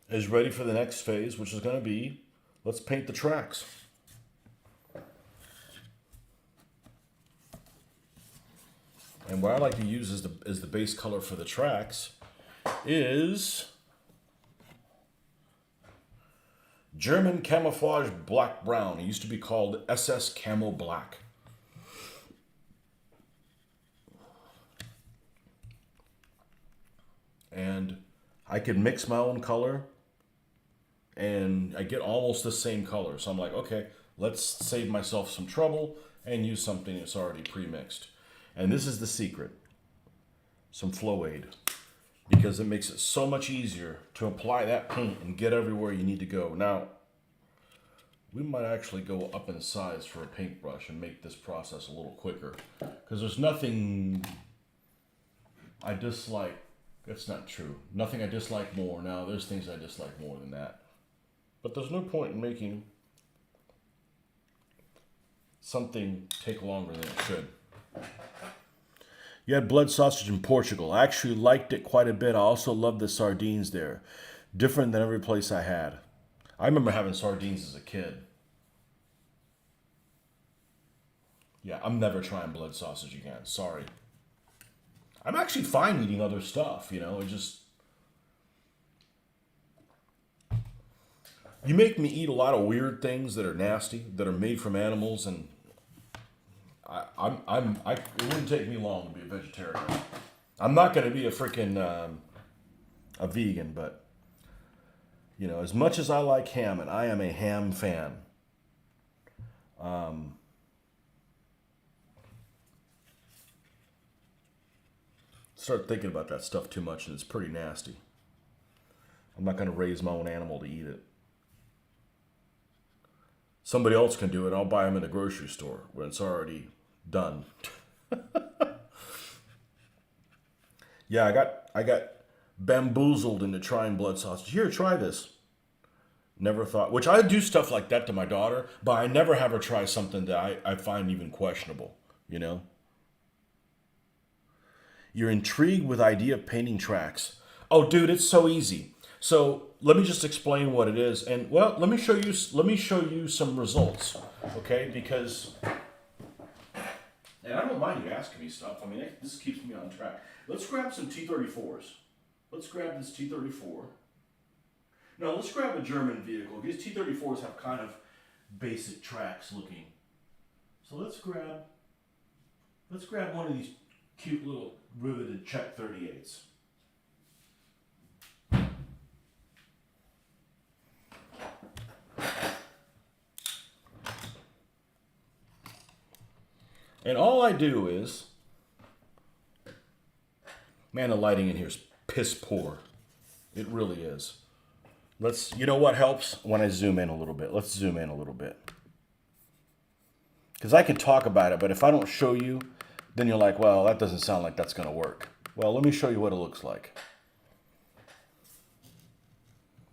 is ready for the next phase, which is going to be, let's paint the tracks. And what I like to use as the base color for the tracks is German Camouflage Black Brown. It used to be called SS Camo Black. And I can mix my own color and I get almost the same color. So I'm like, okay, let's save myself some trouble and use something that's already pre-mixed. And this is the secret. Some Flow Aid. Because it makes it so much easier to apply that paint and get everywhere you need to go. Now, we might actually go up in size for a paintbrush and make this process a little quicker. Because there's nothing I dislike. That's not true. Nothing I dislike more. Now, there's things I dislike more than that. But there's no point in making something take longer than it should. You had blood sausage in Portugal. I actually liked it quite a bit. I also loved the sardines there. Different than every place I had. I remember having sardines as a kid. Yeah, I'm never trying blood sausage again. Sorry. I'm actually fine eating other stuff, you know. It just... You make me eat a lot of weird things that are nasty, that are made from animals, and it wouldn't take me long to be a vegetarian. I'm not going to be a freaking a vegan, but you know, as much as I like ham, and I am a ham fan. Start thinking about that stuff too much, and it's pretty nasty. I'm not going to raise my own animal to eat it. Somebody else can do it. I'll buy them in the grocery store when it's already done. Yeah, I got bamboozled into trying blood sausage. Here, try this. Never thought, which I do stuff like that to my daughter, but I never have her try something that I find even questionable, you know? You're intrigued with the idea of painting tracks. Oh, dude, it's so easy. So let me just explain what it is, and well, let me show you some results, okay? Because, and I don't mind you asking me stuff. I mean, this keeps me on track. Let's grab some T-34s. Let's grab this T-34. No, let's grab a German vehicle. These T-34s have kind of basic tracks looking. So let's grab one of these cute little riveted Czech 38s. And all I do is, man, the lighting in here is piss poor. It really is. You know what helps? When I zoom in a little bit. Let's zoom in a little bit. Because I can talk about it, but if I don't show you, then you're like, well, that doesn't sound like that's going to work. Well, let me show you what it looks like.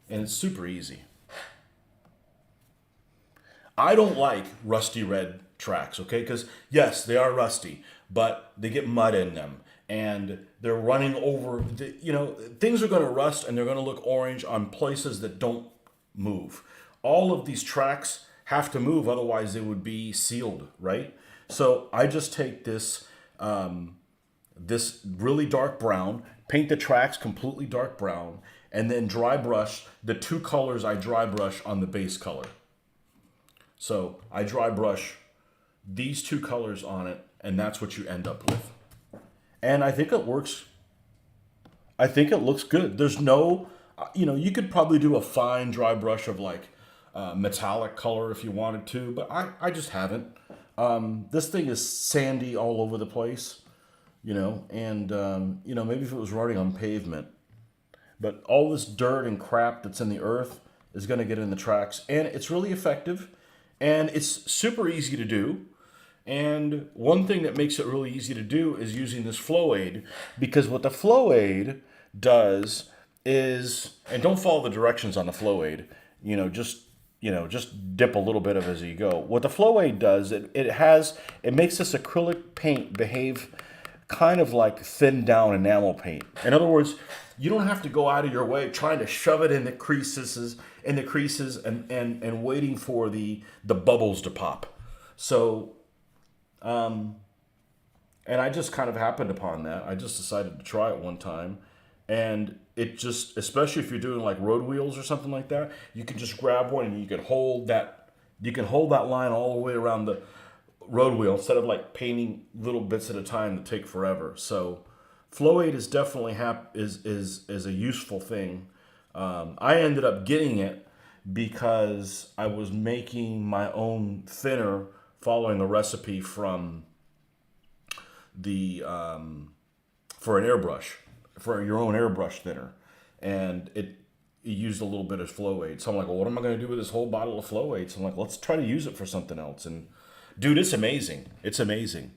And it's super easy. I don't like rusty red tracks, okay? Because, yes, they are rusty, but they get mud in them. And they're running over, things are going to rust and they're going to look orange on places that don't move. All of these tracks have to move, otherwise they would be sealed, right? So I just take this, this really dark brown, paint the tracks completely dark brown, and then dry brush the two colors I dry brush on the base color. So I dry brush these two colors on it, and that's what you end up with. And I think it works. I think it looks good. There's no, you could probably do a fine dry brush of like metallic color if you wanted to, but I just haven't. This thing is sandy all over the place, and maybe if it was running on pavement, but all this dirt and crap that's in the earth is going to get in the tracks, and it's really effective, and it's super easy to do. And one thing that makes it really easy to do is using this Flow Aid, because what the Flow Aid does is, and don't follow the directions on the Flow Aid, just dip a little bit of it as you go. What the Flow Aid does, it makes this acrylic paint behave kind of like thinned down enamel paint. In other words, you don't have to go out of your way trying to shove it in the creases and waiting for the bubbles to pop. So, and I just kind of happened upon that. I just decided to try it one time, and it just, especially if you're doing like road wheels or something like that, you can just grab one and you can hold that. You can hold that line all the way around the road wheel instead of like painting little bits at a time that take forever. So, Flow Aid is definitely is a useful thing. I ended up getting it because I was making my own thinner following a recipe from the for an airbrush, for your own airbrush thinner, and it used a little bit of Flow Aid. So I'm like, well, what am I going to do with this whole bottle of Flow Aid? So I'm like, let's try to use it for something else. And dude, it's amazing. It's amazing.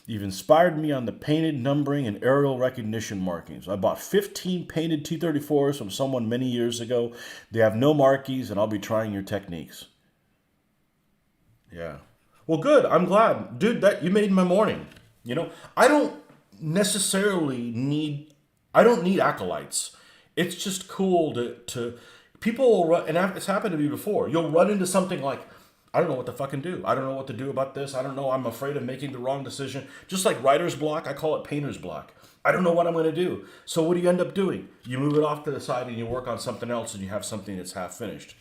You've inspired me on the painted numbering and aerial recognition markings. I bought 15 painted T-34s from someone many years ago. They have no markings, and I'll be trying your techniques. Yeah. Well, good. I'm glad. Dude, that you made my morning. You know, I don't necessarily need, I don't need acolytes. It's just cool to people will run, and it's happened to me before. You'll run into something like, I don't know what to fucking do. I don't know what to do about this. I don't know. I'm afraid of making the wrong decision. Just like writer's block, I call it painter's block. I don't know what I'm going to do. So what do you end up doing? You move it off to the side and you work on something else and you have something that's half finished.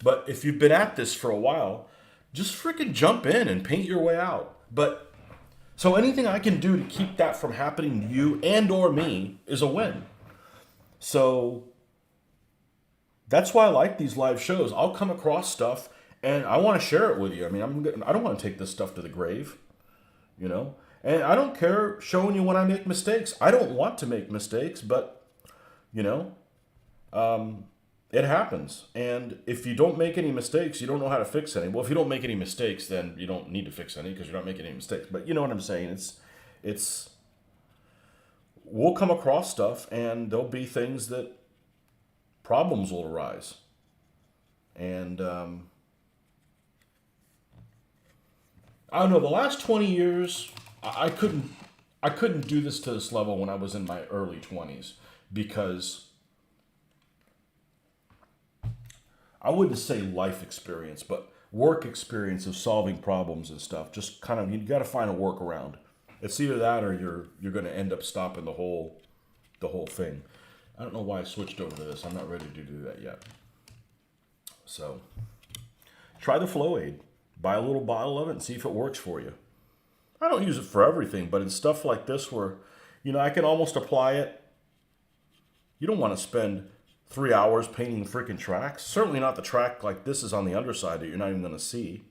But if you've been at this for a while, just freaking jump in and paint your way out. But so anything I can do to keep that from happening to you and or me is a win. So that's why I like these live shows. I'll come across stuff and I want to share it with you. I mean, I don't want to take this stuff to the grave, you know? And I don't care showing you when I make mistakes. I don't want to make mistakes, but, you know, it happens. And if you don't make any mistakes, you don't know how to fix any. Well, if you don't make any mistakes, then you don't need to fix any because you're not making any mistakes. But you know what I'm saying? It's, we'll come across stuff and there'll be things that problems will arise. And, I don't know, the last 20 years, I couldn't do this to this level when I was in my early 20s because I wouldn't say life experience, but work experience of solving problems and stuff. Just kind of, you got to find a workaround. It's either that or you're going to end up stopping the whole thing. I don't know why I switched over to this. I'm not ready to do that yet. So, try the Flow Aid. Buy a little bottle of it and see if it works for you. I don't use it for everything, but in stuff like this where, you know, I can almost apply it. You don't want to spend 3 hours painting freaking tracks. Certainly not the track like this is on the underside that you're not even going to see.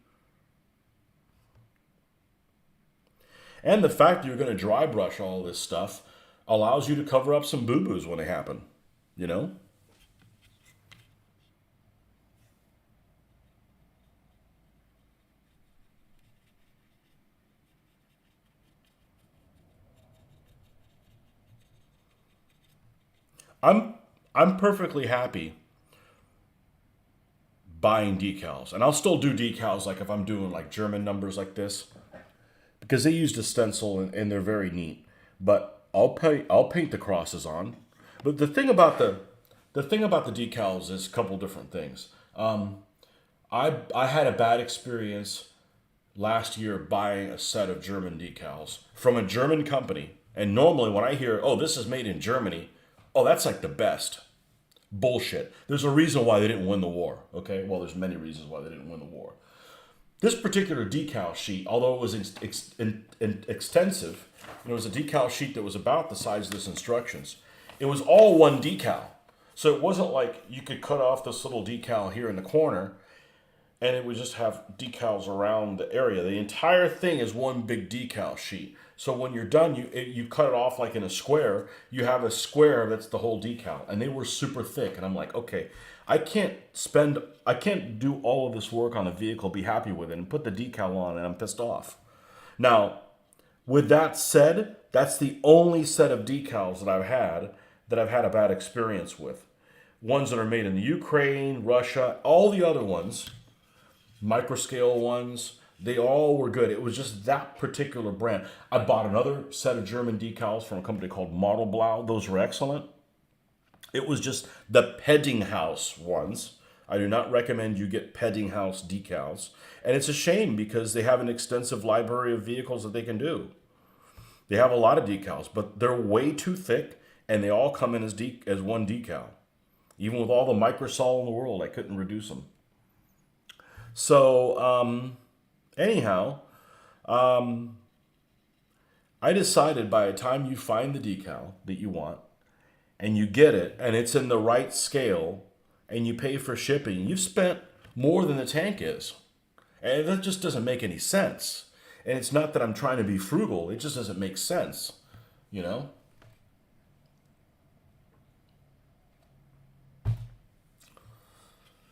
And the fact that you're going to dry brush all this stuff allows you to cover up some boo-boos when they happen, you know? I'm I'm perfectly happy buying decals, and I'll still do decals like if I'm doing like German numbers like this because they used a stencil and they're very neat. But I'll paint the crosses on. But the thing about the decals is a couple different things. I had a bad experience last year buying a set of German decals from a German company. And normally when I hear, oh, this is made in Germany, oh, that's like the best. Bullshit. There's a reason why they didn't win the war, okay? Well, there's many reasons why they didn't win the war. This particular decal sheet, although it was extensive, it was a decal sheet that was about the size of this instructions. It was all one decal. So it wasn't like you could cut off this little decal here in the corner and it would just have decals around the area. The entire thing is one big decal sheet. So when you're done, you cut it off like in a square. You have a square that's the whole decal. And they were super thick. And I'm like, okay, I can't do all of this work on a vehicle, be happy with it, and put the decal on, and I'm pissed off. Now, with that said, that's the only set of decals that I've had a bad experience with. Ones that are made in the Ukraine, Russia, all the other ones, microscale ones, they all were good. It was just that particular brand. I bought another set of German decals from a company called Model Blau. Those were excellent. It was just the Peddinghaus ones. I do not recommend you get Peddinghaus decals. And it's a shame because they have an extensive library of vehicles that they can do. They have a lot of decals, but they're way too thick and they all come in as one decal. Even with all the microsol in the world, I couldn't reduce them. So, anyhow, I decided by the time you find the decal that you want and you get it and it's in the right scale and you pay for shipping, you've spent more than the tank is. And that just doesn't make any sense. And it's not that I'm trying to be frugal, it just doesn't make sense, you know?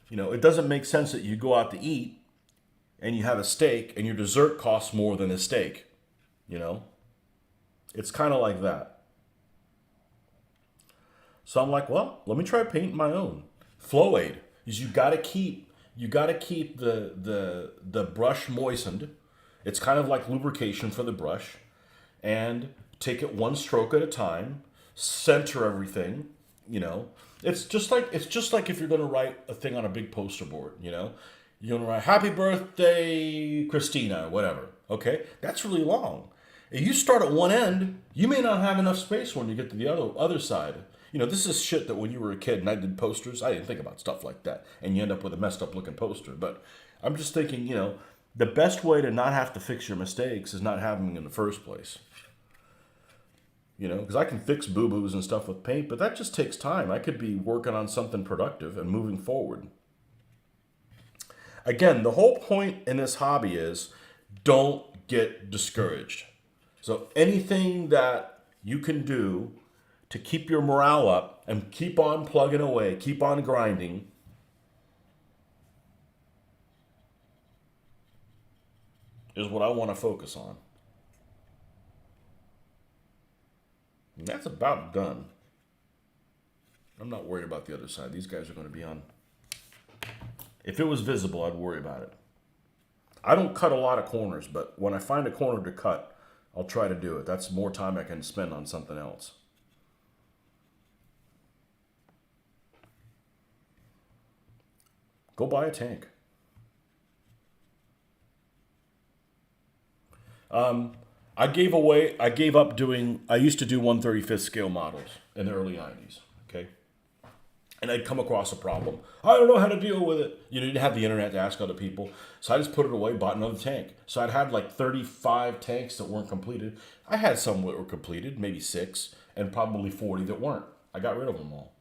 You know, it doesn't make sense that you go out to eat and you have a steak and your dessert costs more than the steak, you know? It's kind of like that. So I'm like, well, let me try painting my own. Flow aid is you got to keep the brush moistened. It's kind of like lubrication for the brush, and take it one stroke at a time. Center everything. You know, it's just like if you're going to write a thing on a big poster board. You know, you're going to write "Happy Birthday, Christina," whatever. Okay, that's really long. If you start at one end, you may not have enough space when you get to the other side. You know, this is shit that when you were a kid and I did posters, I didn't think about stuff like that. And you end up with a messed up looking poster. But I'm just thinking, you know, the best way to not have to fix your mistakes is not having them in the first place. You know, because I can fix boo-boos and stuff with paint, but that just takes time. I could be working on something productive and moving forward. Again, the whole point in this hobby is don't get discouraged. So anything that you can do to keep your morale up and keep on plugging away, keep on grinding, is what I want to focus on. And that's about done. I'm not worried about the other side. These guys are going to be on. If it was visible, I'd worry about it. I don't cut a lot of corners, but when I find a corner to cut, I'll try to do it. That's more time I can spend on something else. Go buy a tank. I gave up doing, I used to do 1/35th scale models in the early 90s, okay? And I'd come across a problem. I don't know how to deal with it. You didn't have the internet to ask other people. So I just put it away, bought another tank. So I'd had like 35 tanks that weren't completed. I had some that were completed, maybe 6, and probably 40 that weren't. I got rid of them all.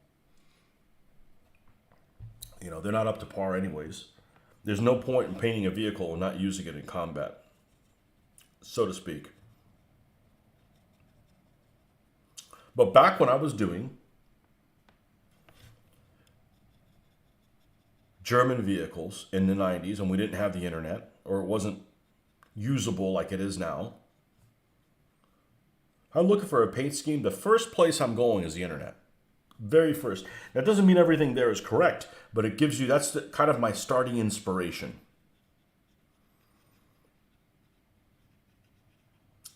You know, they're not up to par anyways. There's no point in painting a vehicle and not using it in combat, so to speak. But back when I was doing German vehicles in the 90s and we didn't have the internet, or it wasn't usable like it is now, I'm looking for a paint scheme. The first place I'm going is the internet. Very first. That doesn't mean everything there is correct, but it gives you, that's kind of my starting inspiration.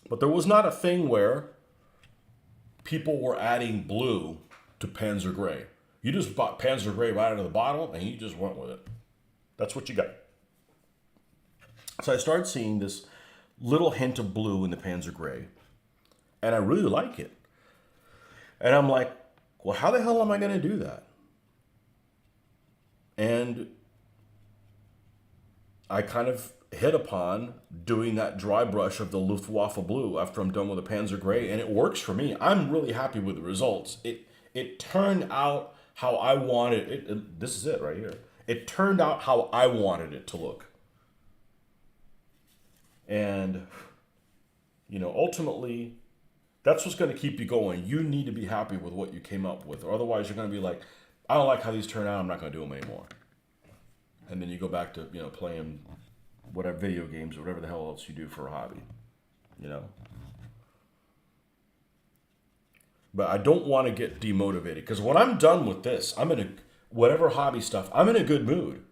But there was not a thing where people were adding blue to Panzer Gray. You just bought Panzer Gray right out of the bottle and you just went with it. That's what you got. So I started seeing this little hint of blue in the Panzer Gray, and I really like it. And I'm like, well, how the hell am I going to do that? And I kind of hit upon doing that dry brush of the Luftwaffe blue after I'm done with the Panzer Gray, and it works for me. I'm really happy with the results. It turned out how I wanted it. This is it right here. It turned out how I wanted it to look. And, you know, ultimately, that's what's going to keep you going. You need to be happy with what you came up with, or otherwise you're going to be like, I don't like how these turn out, I'm not going to do them anymore. And then you go back to, you know, playing whatever video games or whatever the hell else you do for a hobby, you know. But I don't want to get demotivated, because when I'm done with this, I'm in a, whatever hobby stuff, I'm in a good mood.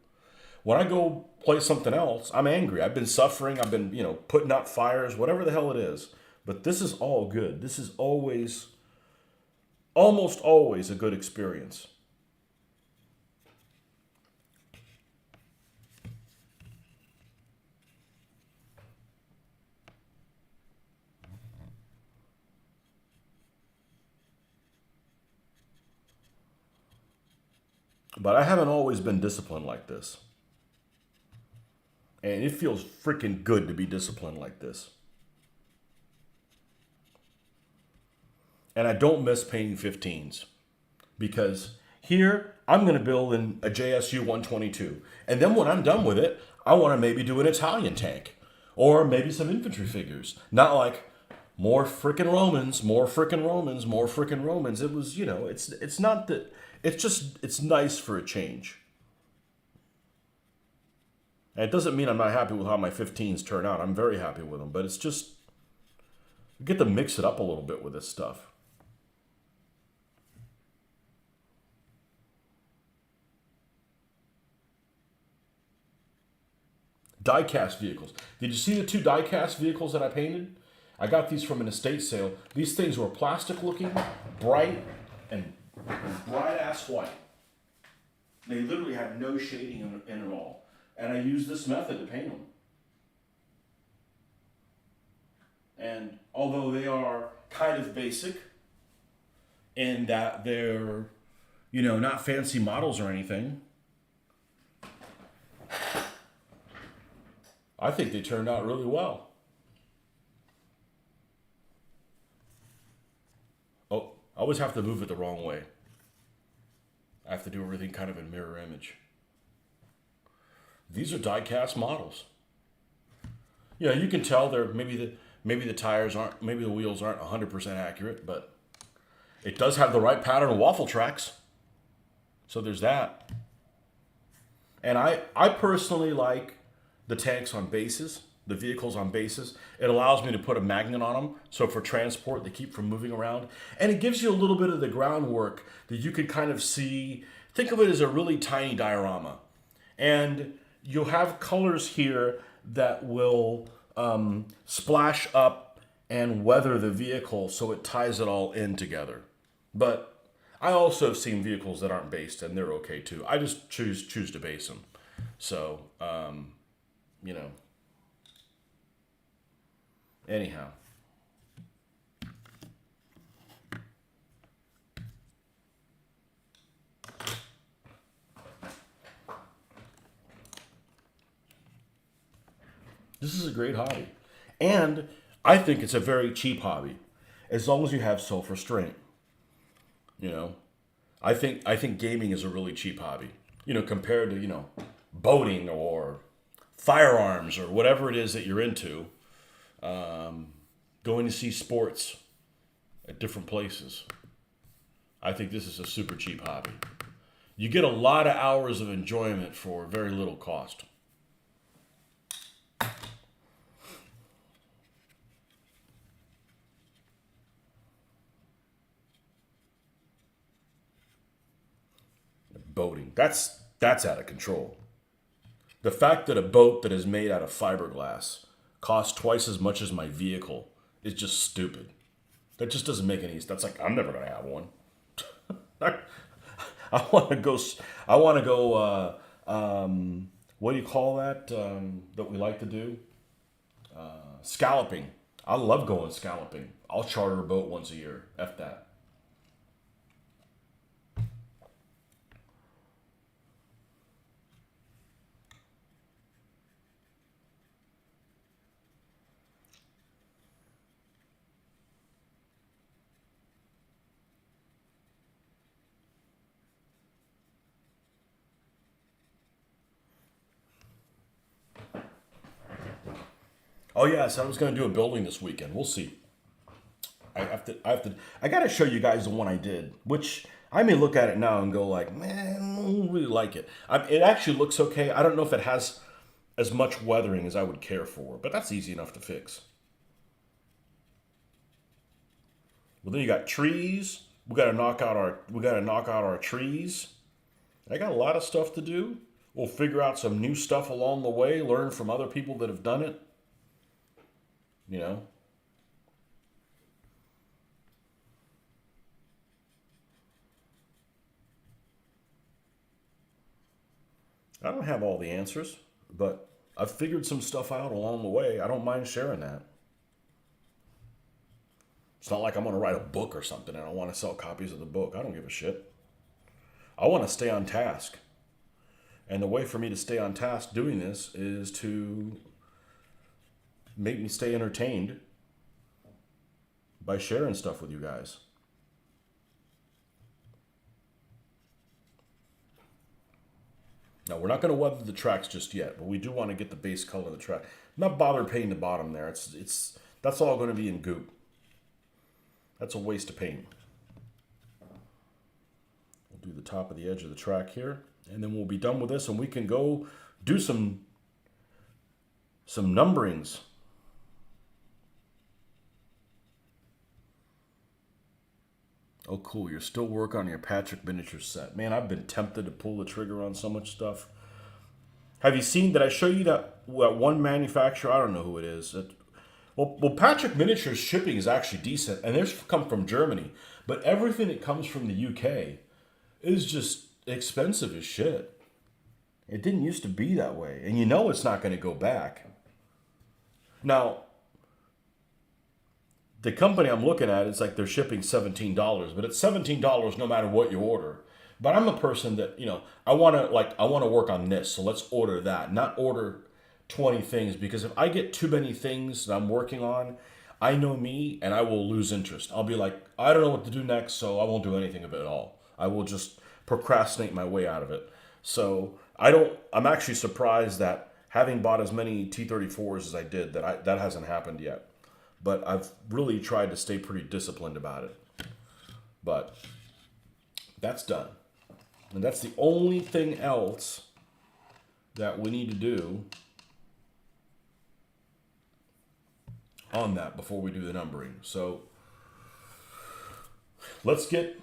When I go play something else, I'm angry. I've been suffering. I've been, you know, putting out fires, whatever the hell it is. But this is all good. This is always almost always a good experience. But I haven't always been disciplined like this. And it feels freaking good to be disciplined like this. And I don't miss painting 15s because here I'm going to build in a JSU 122. And then when I'm done with it, I want to maybe do an Italian tank or maybe some infantry figures. Not like more frickin' Romans, more frickin' Romans, more frickin' Romans. It was, it's not that, it's nice for a change. And it doesn't mean I'm not happy with how my 15s turn out. I'm very happy with them, but it's just, you get to mix it up a little bit with this stuff. Die-cast vehicles. Did you see the 2 die-cast vehicles that I painted? I got these from an estate sale. These things were plastic looking, bright, and bright-ass white. They literally had no shading in it all. And I used this method to paint them. And although they are kind of basic in that they're, not fancy models or anything, I think they turned out really well. Oh, I always have to move it the wrong way. I have to do everything kind of in mirror image. These are die-cast models. Yeah, you can tell they're maybe the tires aren't, maybe the wheels aren't 100% accurate, but it does have the right pattern of waffle tracks. So there's that. And I personally like the tanks on bases, the vehicles on bases. It allows me to put a magnet on them, so for transport, they keep from moving around. And it gives you a little bit of the groundwork that you can kind of see. Think of it as a really tiny diorama. And you'll have colors here that will splash up and weather the vehicle so it ties it all in together. But I also have seen vehicles that aren't based, and they're okay too. I just choose to base them. So, anyhow. This is a great hobby. And I think it's a very cheap hobby, as long as you have self-restraint. I think gaming is a really cheap hobby. Compared to, boating or firearms or whatever it is that you're into. Going to see sports at different places. I think this is a super cheap hobby. You get a lot of hours of enjoyment for very little cost. Boating. That's out of control. The fact that a boat that is made out of fiberglass costs twice as much as my vehicle is just stupid. That just doesn't make any sense. That's like, I'm never gonna have one. I want to go. I want to go. What do you call that? That we like to do? Scalloping. I love going scalloping. I'll charter a boat once a year. F that. Oh yeah, so I was going to do a building this weekend. We'll see. I got to show you guys the one I did, which I may look at it now and go like, man, I don't really like it. It actually looks okay. I don't know if it has as much weathering as I would care for, but that's easy enough to fix. Well, then you got trees. We got to knock out our trees. I got a lot of stuff to do. We'll figure out some new stuff along the way, learn from other people that have done it. You know, I don't have all the answers, but I've figured some stuff out along the way. I don't mind sharing that. It's not like I'm going to write a book or something and I want to sell copies of the book. I don't give a shit. I want to stay on task. And the way for me to stay on task doing this is to make me stay entertained by sharing stuff with you guys. Now, we're not going to weather the tracks just yet, but we do want to get the base color of the track. I'm not bothered painting the bottom there. That's all going to be in goop. That's a waste of paint. We'll do the top of the edge of the track here, and then we'll be done with this, and we can go do some numberings. Oh, cool. You're still working on your Patrick miniature set. Man, I've been tempted to pull the trigger on so much stuff. Have you seen, did I show you that one manufacturer? I don't know who it is. Well, Patrick Miniatures shipping is actually decent, and they're come from Germany. But everything that comes from the UK is just expensive as shit. It didn't used to be that way, and you know it's not going to go back. Now, the company I'm looking at, it's like they're shipping $17, but it's $17 no matter what you order. But I'm a person that, I want to work on this, so let's order that, not order 20 things, because if I get too many things that I'm working on, I know me and I will lose interest. I'll be like, I don't know what to do next, so I won't do anything of it at all. I will just procrastinate my way out of it. So I'm actually surprised that having bought as many T-34s as I did, that hasn't happened yet. But I've really tried to stay pretty disciplined about it. But that's done. And that's the only thing else that we need to do on that before we do the numbering. So let's get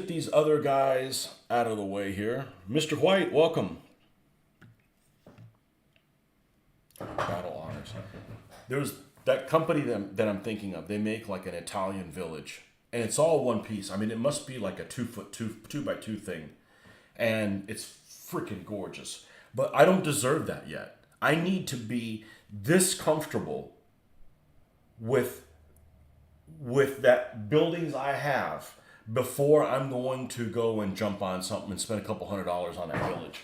these other guys out of the way here. Mr. White, welcome. Battle honors. There's that company that I'm thinking of. They make like an Italian village, and it's all one piece. I mean, it must be like a 2x2 thing, and it's freaking gorgeous. But I don't deserve that yet. I need to be this comfortable with that buildings I have before I'm going to go and jump on something and spend a couple $100 on that village.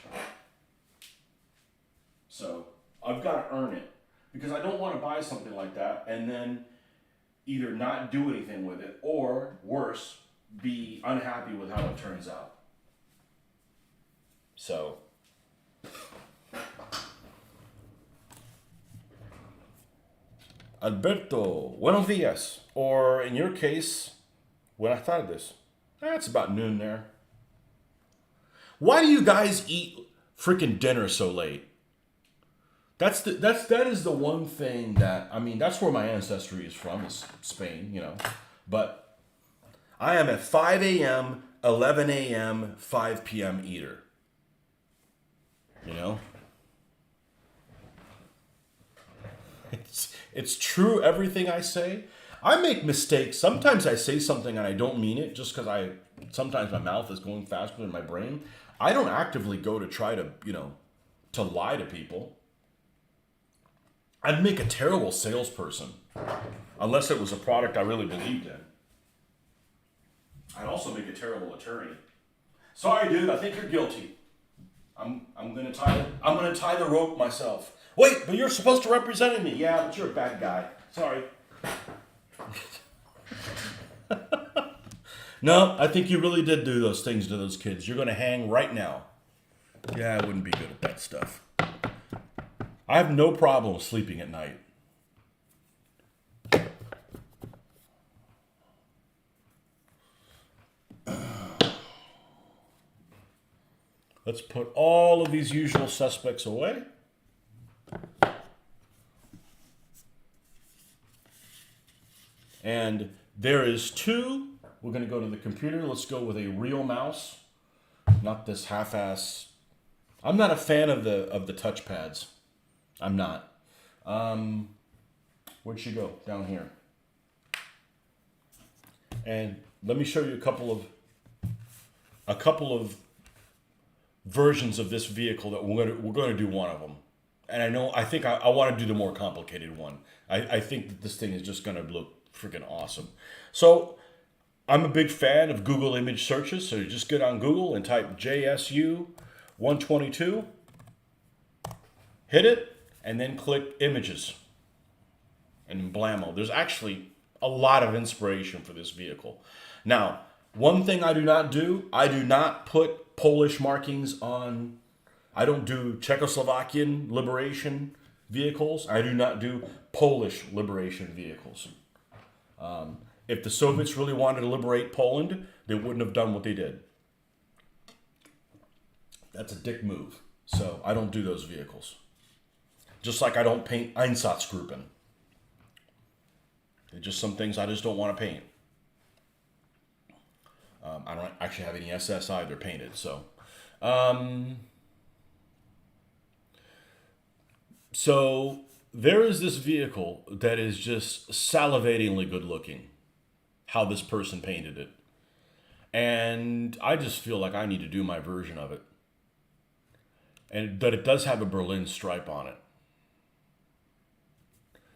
So I've got to earn it, because I don't want to buy something like that and then either not do anything with it, or worse, be unhappy with how it turns out. So Alberto, buenos dias. Or in your case, when I thought of this, it's about noon there. Why do you guys eat freaking dinner so late? That is the one thing that, I mean, that's where my ancestry is from, is Spain, But I am a 5 a.m., 11 a.m., 5 p.m. eater. It's true, everything I say. I make mistakes. Sometimes I say something and I don't mean it, just because sometimes my mouth is going faster than my brain. I don't actively go to try to, to lie to people. I'd make a terrible salesperson, unless it was a product I really believed in. I'd also make a terrible attorney. Sorry, dude, I think you're guilty. I'm gonna tie the rope myself. Wait, but you're supposed to represent me. Yeah, but you're a bad guy. Sorry. No, I think you really did do those things to those kids. You're gonna hang right now. Yeah, I wouldn't be good at that stuff. I have no problem sleeping at night. Let's put all of these usual suspects away. And there is two. We're going to go to the computer. Let's go with a real mouse, not this half-ass. I'm not a fan of the touchpads. I'm not. Where'd she go? Down here. And let me show you a couple of versions of this vehicle that we're going to do one of them. And I think I want to do the more complicated one. I think that this thing is just going to look freaking awesome. So I'm a big fan of Google image searches. So you just get on Google and type JSU 122, hit it, and then click images. And blammo, there's actually a lot of inspiration for this vehicle. Now, one thing I do not put Polish markings on. I don't do Czechoslovakian liberation vehicles. I do not do Polish liberation vehicles. If the Soviets really wanted to liberate Poland, they wouldn't have done what they did. That's a dick move. So I don't do those vehicles. Just like I don't paint Einsatzgruppen. They're just some things I just don't want to paint. I don't actually have any SS either painted. So, so there is this vehicle that is just salivatingly good looking. How this person painted it. And I just feel like I need to do my version of it. And but it does have a Berlin stripe on it.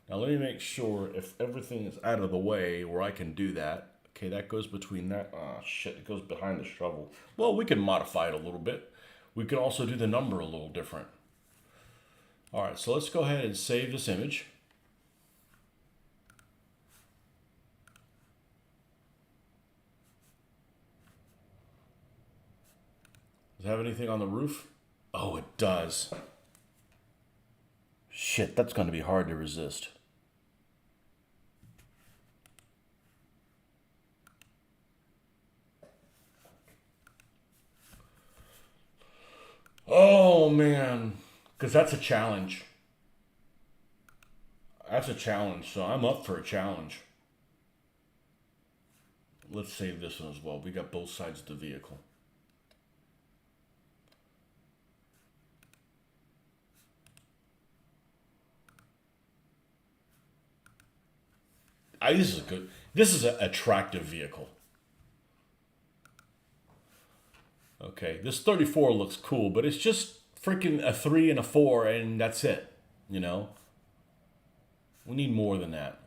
Now let me make sure if everything is out of the way where I can do that. Okay, that goes between that. Oh shit, it goes behind the shovel. Well, we can modify it a little bit. We can also do the number a little different. All right, so let's go ahead and save this image. Does it have anything on the roof? Oh, it does. Shit, that's going to be hard to resist. Oh, man. Because that's a challenge. That's a challenge, so I'm up for a challenge. Let's save this one as well. We got both sides of the vehicle. This is good. This is an attractive vehicle. Okay, this 34 looks cool, but it's just freaking a 3 and a 4, and that's it. You know, we need more than that.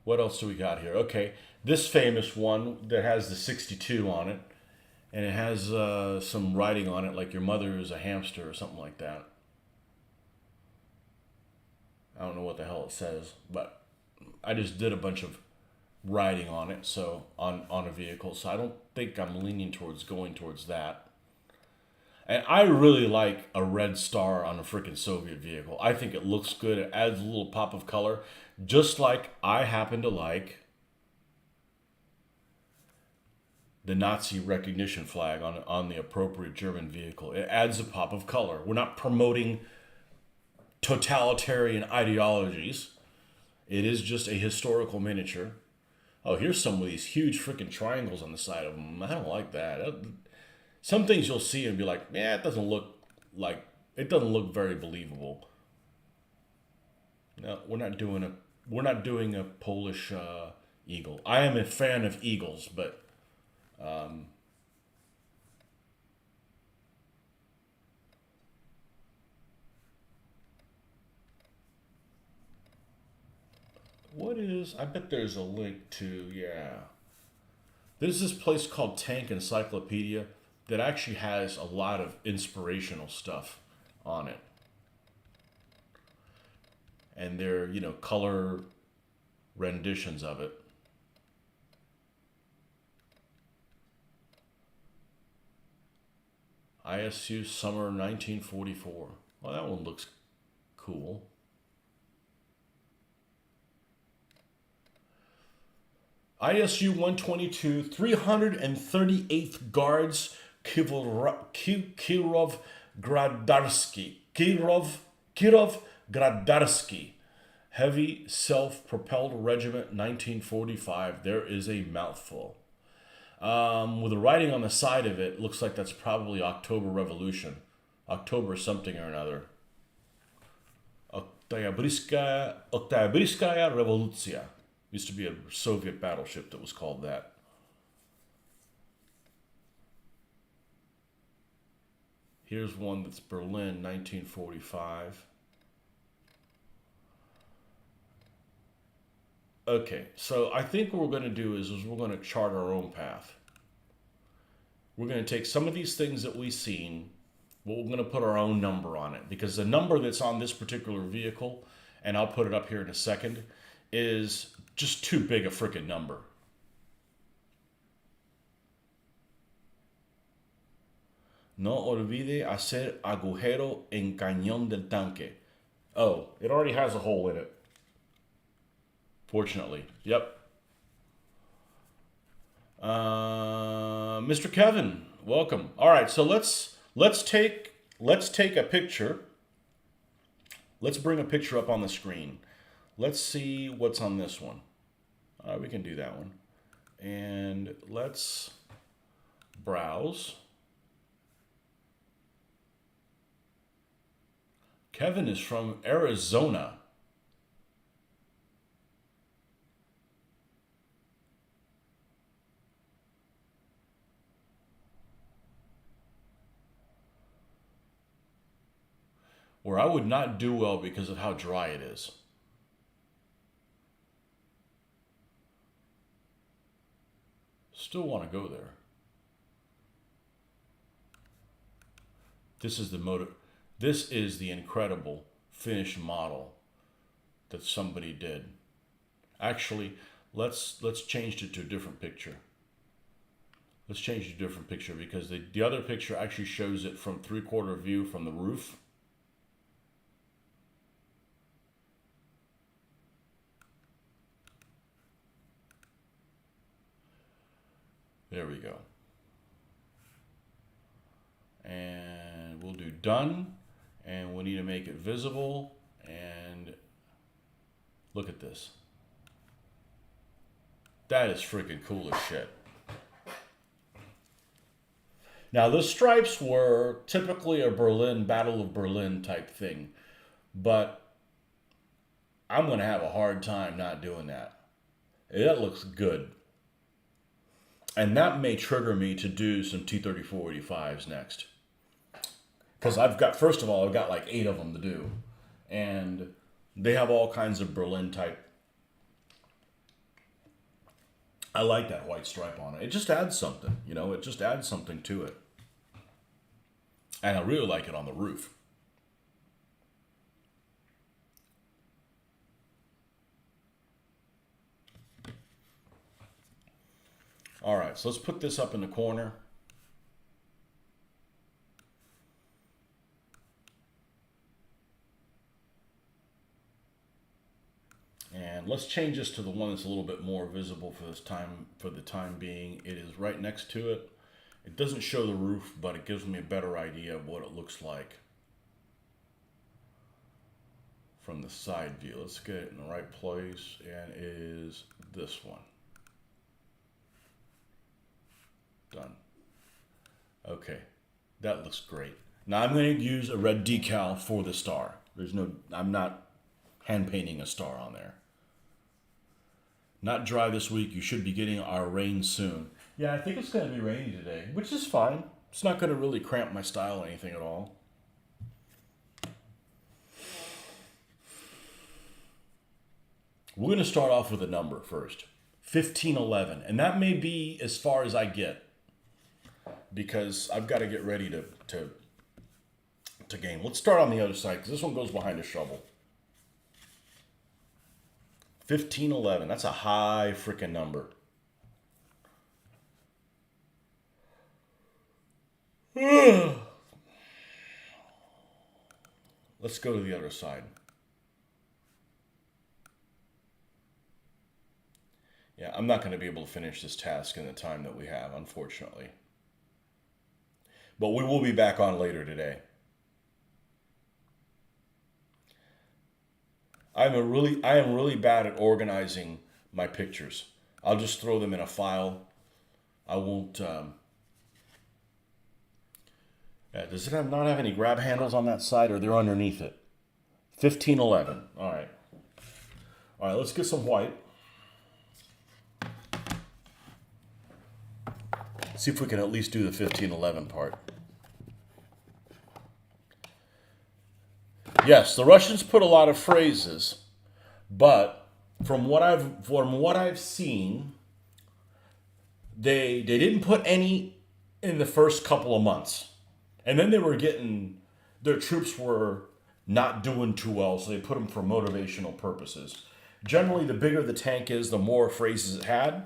What else do we got here? Okay, this famous one that has the 62 on it, and it has some writing on it, like your mother is a hamster or something like that. I don't know what the hell it says, but I just did a bunch of writing on it, so on a vehicle. So I don't think I'm leaning towards going towards that. And I really like a red star on a freaking Soviet vehicle. I think it looks good. It adds a little pop of color, just like I happen to like the Nazi recognition flag on the appropriate German vehicle. It adds a pop of color. We're not promoting totalitarian ideologies. It is just a historical miniature. Oh, here's some of these huge freaking triangles on the side of them. I don't like that. Some things you'll see and be like, yeah, it doesn't look very believable. No, we're not doing a Polish eagle. I am a fan of eagles, but I bet there's a link to, yeah. There's this place called Tank Encyclopedia that actually has a lot of inspirational stuff on it. And they're, color renditions of it. ISU Summer 1944. Well, that one looks cool. ISU 122, 338th Guards, Kirov Gradarsky. Heavy self-propelled regiment, 1945. There is a mouthful. With the writing on the side of it, looks like that's probably October Revolution. October something or another. Oktyabrskaya Revoluция. Used to be a Soviet battleship that was called that. Here's one that's Berlin, 1945. Okay, so I think what we're going to do is we're going to chart our own path. We're going to take some of these things that we've seen, but we're going to put our own number on it, because the number that's on this particular vehicle, and I'll put it up here in a second, is just too big a freaking number. No olvide hacer agujero en cañón del tanque. Oh, it already has a hole in it. Fortunately. Yep. Mr. Kevin, welcome. All right, so let's take a picture. Let's bring a picture up on the screen. Let's see what's on this one. We can do that one. And let's browse. Kevin is from Arizona. Where I would not do well because of how dry it is. Still want to go there. This is the motor. This is the incredible finished model that somebody did. Actually, let's change it to a different picture. Let's change it to a different picture, because the other picture actually shows it from 3/4 view from the roof. There we go. And we'll do done. And we need to make it visible. And look at this. That is freaking cool as shit. Now, the stripes were typically a Berlin, Battle of Berlin type thing. But I'm going to have a hard time not doing that. That looks good. And that may trigger me to do some T-3485s next. Because first of all, I've got like 8 of them to do. And they have all kinds of Berlin type. I like that white stripe on it. It just adds something, it just adds something to it. And I really like it on the roof. All right, so let's put this up in the corner. And let's change this to the one that's a little bit more visible for the time being. It is right next to it. It doesn't show the roof, but it gives me a better idea of what it looks like from the side view. Let's get it in the right place, and it is this one. Done. Okay, that looks great. Now I'm going to use a red decal for the star. I'm not hand painting a star on there. Not dry this week. You should be getting our rain soon. Yeah, I think it's going to be rainy today, which is fine. It's not going to really cramp my style or anything at all. We're going to start off with a number first. 1511. And that may be as far as I get, because I've got to get ready to game. Let's start on the other side, because this one goes behind a shovel. 1511. That's a high freaking number. Let's go to the other side. Yeah, I'm not going to be able to finish this task in the time that we have, unfortunately. But we will be back on later today. I am really bad at organizing my pictures. I'll just throw them in a file. I won't. Does it not have any grab handles on that side, or they're underneath it? 1511. All right. All right. Let's get some white. See if we can at least do the 1511 part. Yes, the Russians put a lot of phrases, but from what I've seen, they didn't put any in the first couple of months, and then they were getting their troops were not doing too well, so they put them for motivational purposes. Generally, the bigger the tank is, the more phrases it had.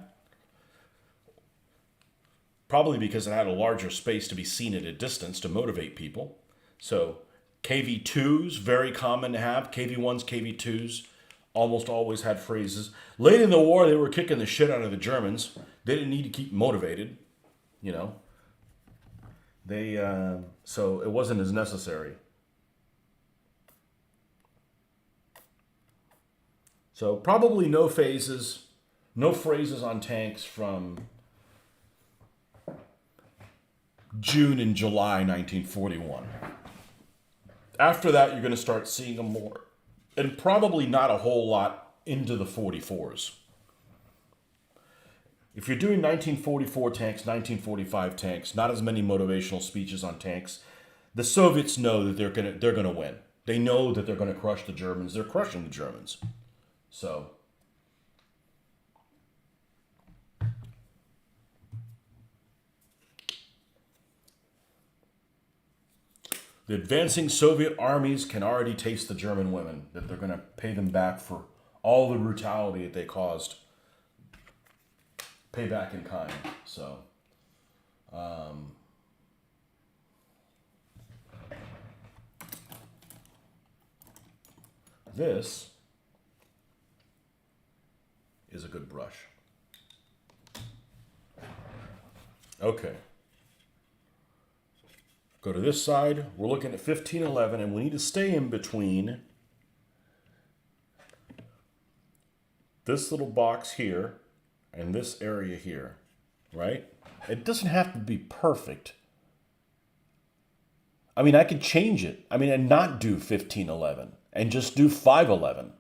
Probably because it had a larger space to be seen at a distance to motivate people. So KV2s, very common to have. KV1s, KV2s, almost always had phrases. Late in the war, they were kicking the shit out of the Germans. They didn't need to keep motivated, you know. They so it wasn't as necessary. So probably no phrases on tanks from June and July 1941. After that, you're going to start seeing them more, and probably not a whole lot into the 44s. If you're doing 1944 tanks, 1945 tanks, not as many motivational speeches on tanks. The Soviets know that they're gonna win. They know that they're gonna crush the Germans. They're crushing the Germans. So the advancing Soviet armies can already taste the German women, that they're gonna pay them back for all the brutality that they caused. Pay back in kind. So this is a good brush. Okay. Go to this side. We're looking at 1511, and we need to stay in between this little box here and this area here, right? It doesn't have to be perfect. I mean, I could change it. I mean, and not do 1511 and just do 511.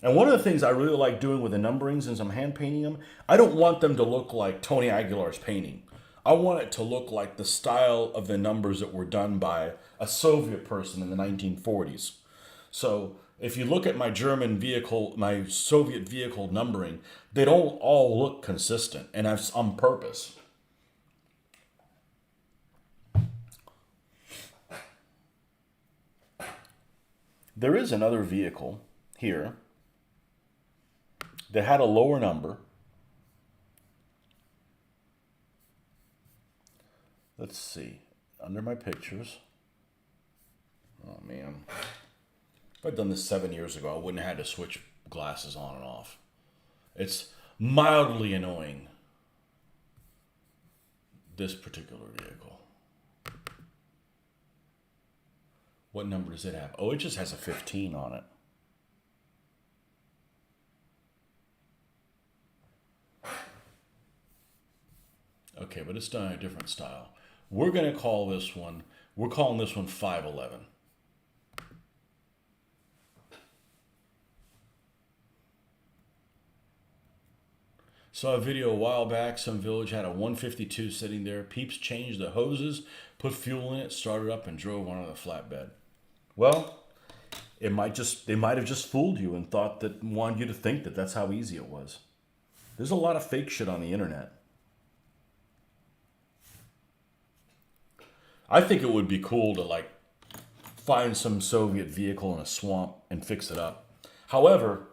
And one of the things I really like doing with the numberings, since I'm hand painting them, I don't want them to look like Tony Aguilar's painting. I want it to look like the style of the numbers that were done by a Soviet person in the 1940s. So if you look at my German vehicle, my Soviet vehicle numbering, they don't all look consistent, and that's on purpose. There is another vehicle here that had a lower number. Let's see, under my pictures. Oh man. If I'd done this 7 years ago, I wouldn't have had to switch glasses on and off. It's mildly annoying, this particular vehicle. What number does it have? Oh, it just has a 15 on it. Okay, but it's done in a different style. We're calling this one 511. Saw a video a while back. Some village had a 152 sitting there. Peeps changed the hoses, put fuel in it, started up, and drove on the flatbed. Well, they might have just fooled you and wanted you to think that that's how easy it was. There's a lot of fake shit on the internet. I think it would be cool to find some Soviet vehicle in a swamp and fix it up. However,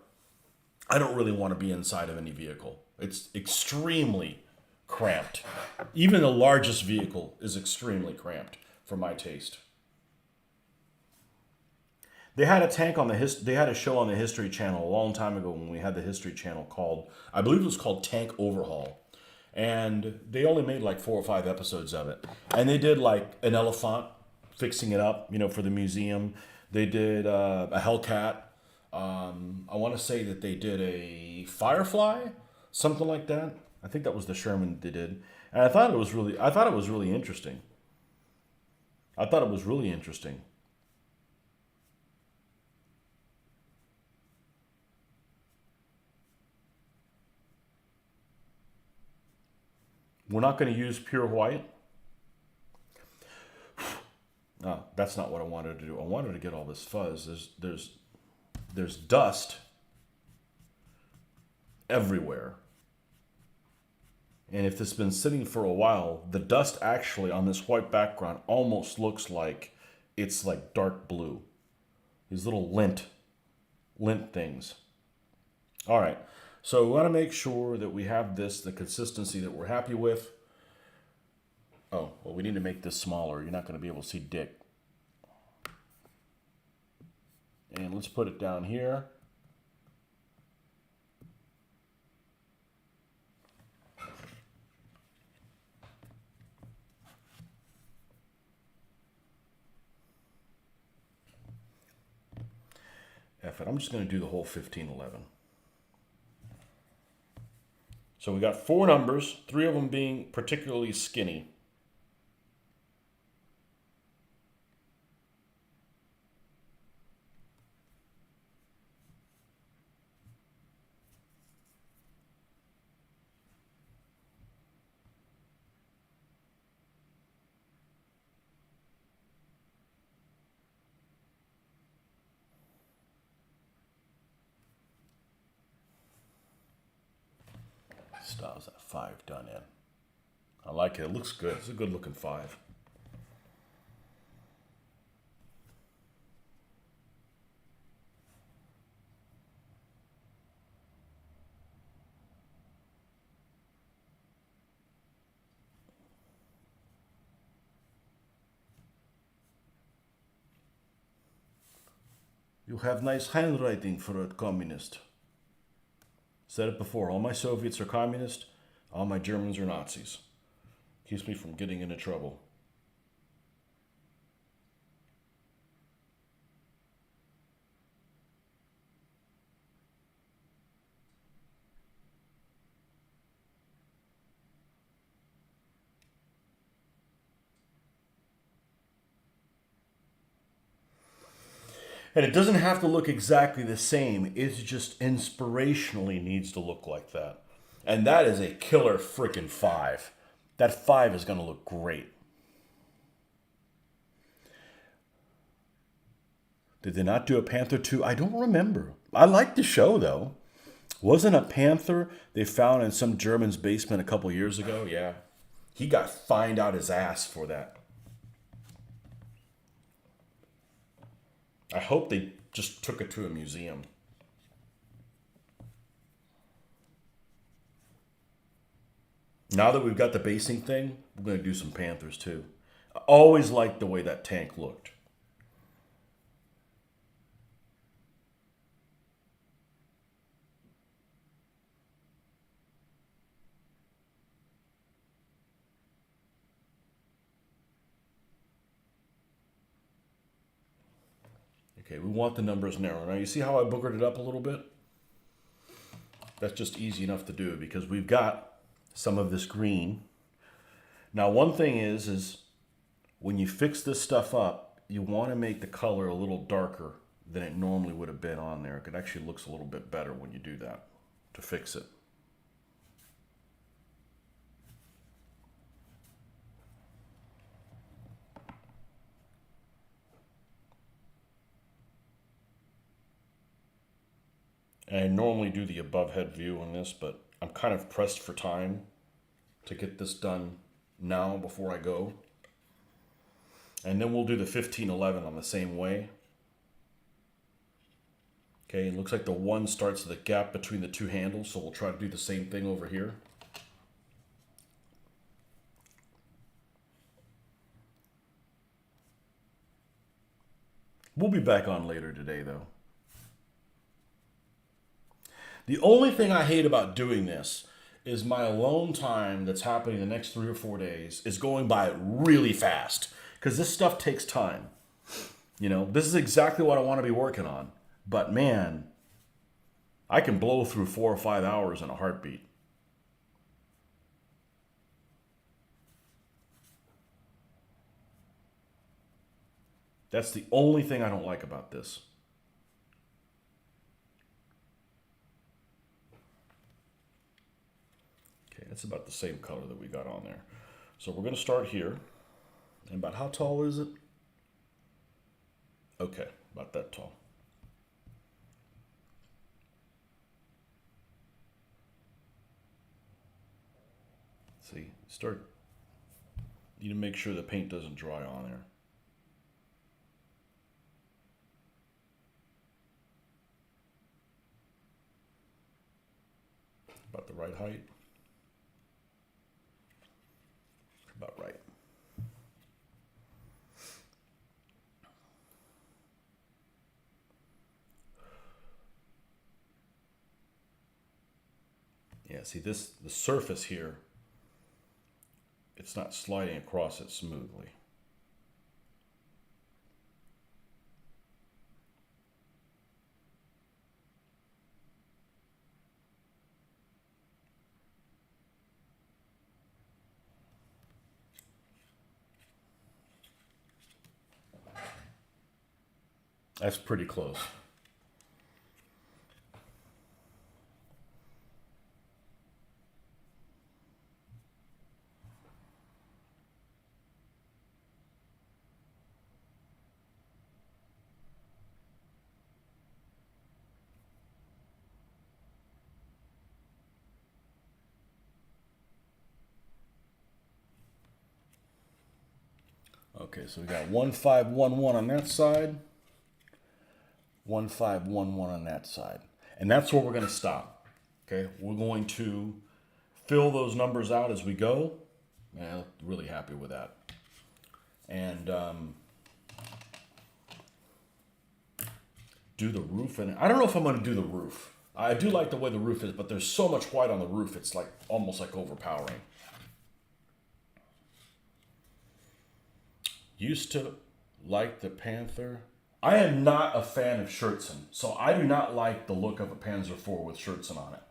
I don't really want to be inside of any vehicle. It's extremely cramped. Even the largest vehicle is extremely cramped for my taste. They had a show on the History Channel a long time ago when we had the History Channel I believe it was called Tank Overhaul. And they only made 4 or 5 episodes of it. And they did an elephant, fixing it up, for the museum. They did a Hellcat. I want to say that they did a Firefly, something like that. I think that was the Sherman they did. And I thought it was really interesting. We're not going to use pure white. No, that's not what I wanted to do. I wanted to get all this fuzz. There's dust everywhere. And if it's been sitting for a while, the dust actually on this white background almost looks like it's like dark blue. These little lint things. All right, so we want to make sure that we have this, the consistency that we're happy with. Oh, well, we need to make this smaller. You're not going to be able to see dick. And let's put it down here. F it. I'm just going to do the whole 1511. So we got 4 numbers, 3 of them being particularly skinny. Styles that 5 done in. I like it. It looks good. It's a good looking 5. You have nice handwriting for a communist. Said it before. All my Soviets are communist. All my Germans are Nazis. Keeps me from getting into trouble. And it doesn't have to look exactly the same. It just inspirationally needs to look like that. And that is a killer freaking 5. That 5 is going to look great. Did they not do a Panther 2? I don't remember. I liked the show, though. Wasn't a panther they found in some German's basement a couple years ago? Yeah. He got fined out his ass for that. I hope they just took it to a museum. Now that we've got the basing thing, we're going to do some panthers too. I always liked the way that tank looked. Okay, we want the numbers narrow. Now you see how I boogered it up a little bit? That's just easy enough to do because we've got some of this green. Now one thing is when you fix this stuff up, you want to make the color a little darker than it normally would have been on there. It actually looks a little bit better when you do that to fix it. And I normally do the above head view on this, but I'm kind of pressed for time to get this done now before I go. And then we'll do the 1511 on the same way. Okay, it looks like the 1 starts at the gap between the 2 handles, so we'll try to do the same thing over here. We'll be back on later today, though. The only thing I hate about doing this is my alone time that's happening the next 3 or 4 days is going by really fast because this stuff takes time. You know, this is exactly what I want to be working on. But man, I can blow through 4 or 5 hours in a heartbeat. That's the only thing I don't like about this. Okay, that's about the same color that we got on there. So we're going to start here. And about how tall is it? Okay, about that tall. See, you need to make sure the paint doesn't dry on there. About the right height. About right. Yeah, see the surface here, it's not sliding across it smoothly. That's pretty close. Okay, so we got 1511 on that side, 1511 on that side. And that's where we're going to stop. Okay, we're going to fill those numbers out as we go. Yeah, really happy with that. And do the roof. And I don't know if I'm going to do the roof. I do like the way the roof is, but there's so much white on the roof, it's like almost like overpowering. Used to like the Panther. I am not a fan of Schertzen, so I do not like the look of a Panzer IV with Schertzen on it.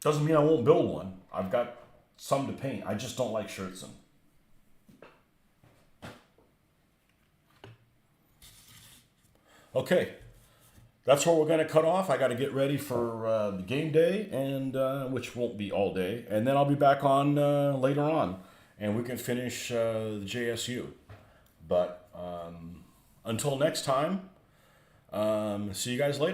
Doesn't mean I won't build one. I've got some to paint. I just don't like Schertzen. Okay, that's where we're going to cut off. I got to get ready for the game day, and which won't be all day, and then I'll be back on later on, and we can finish the JSU. But until next time, see you guys later.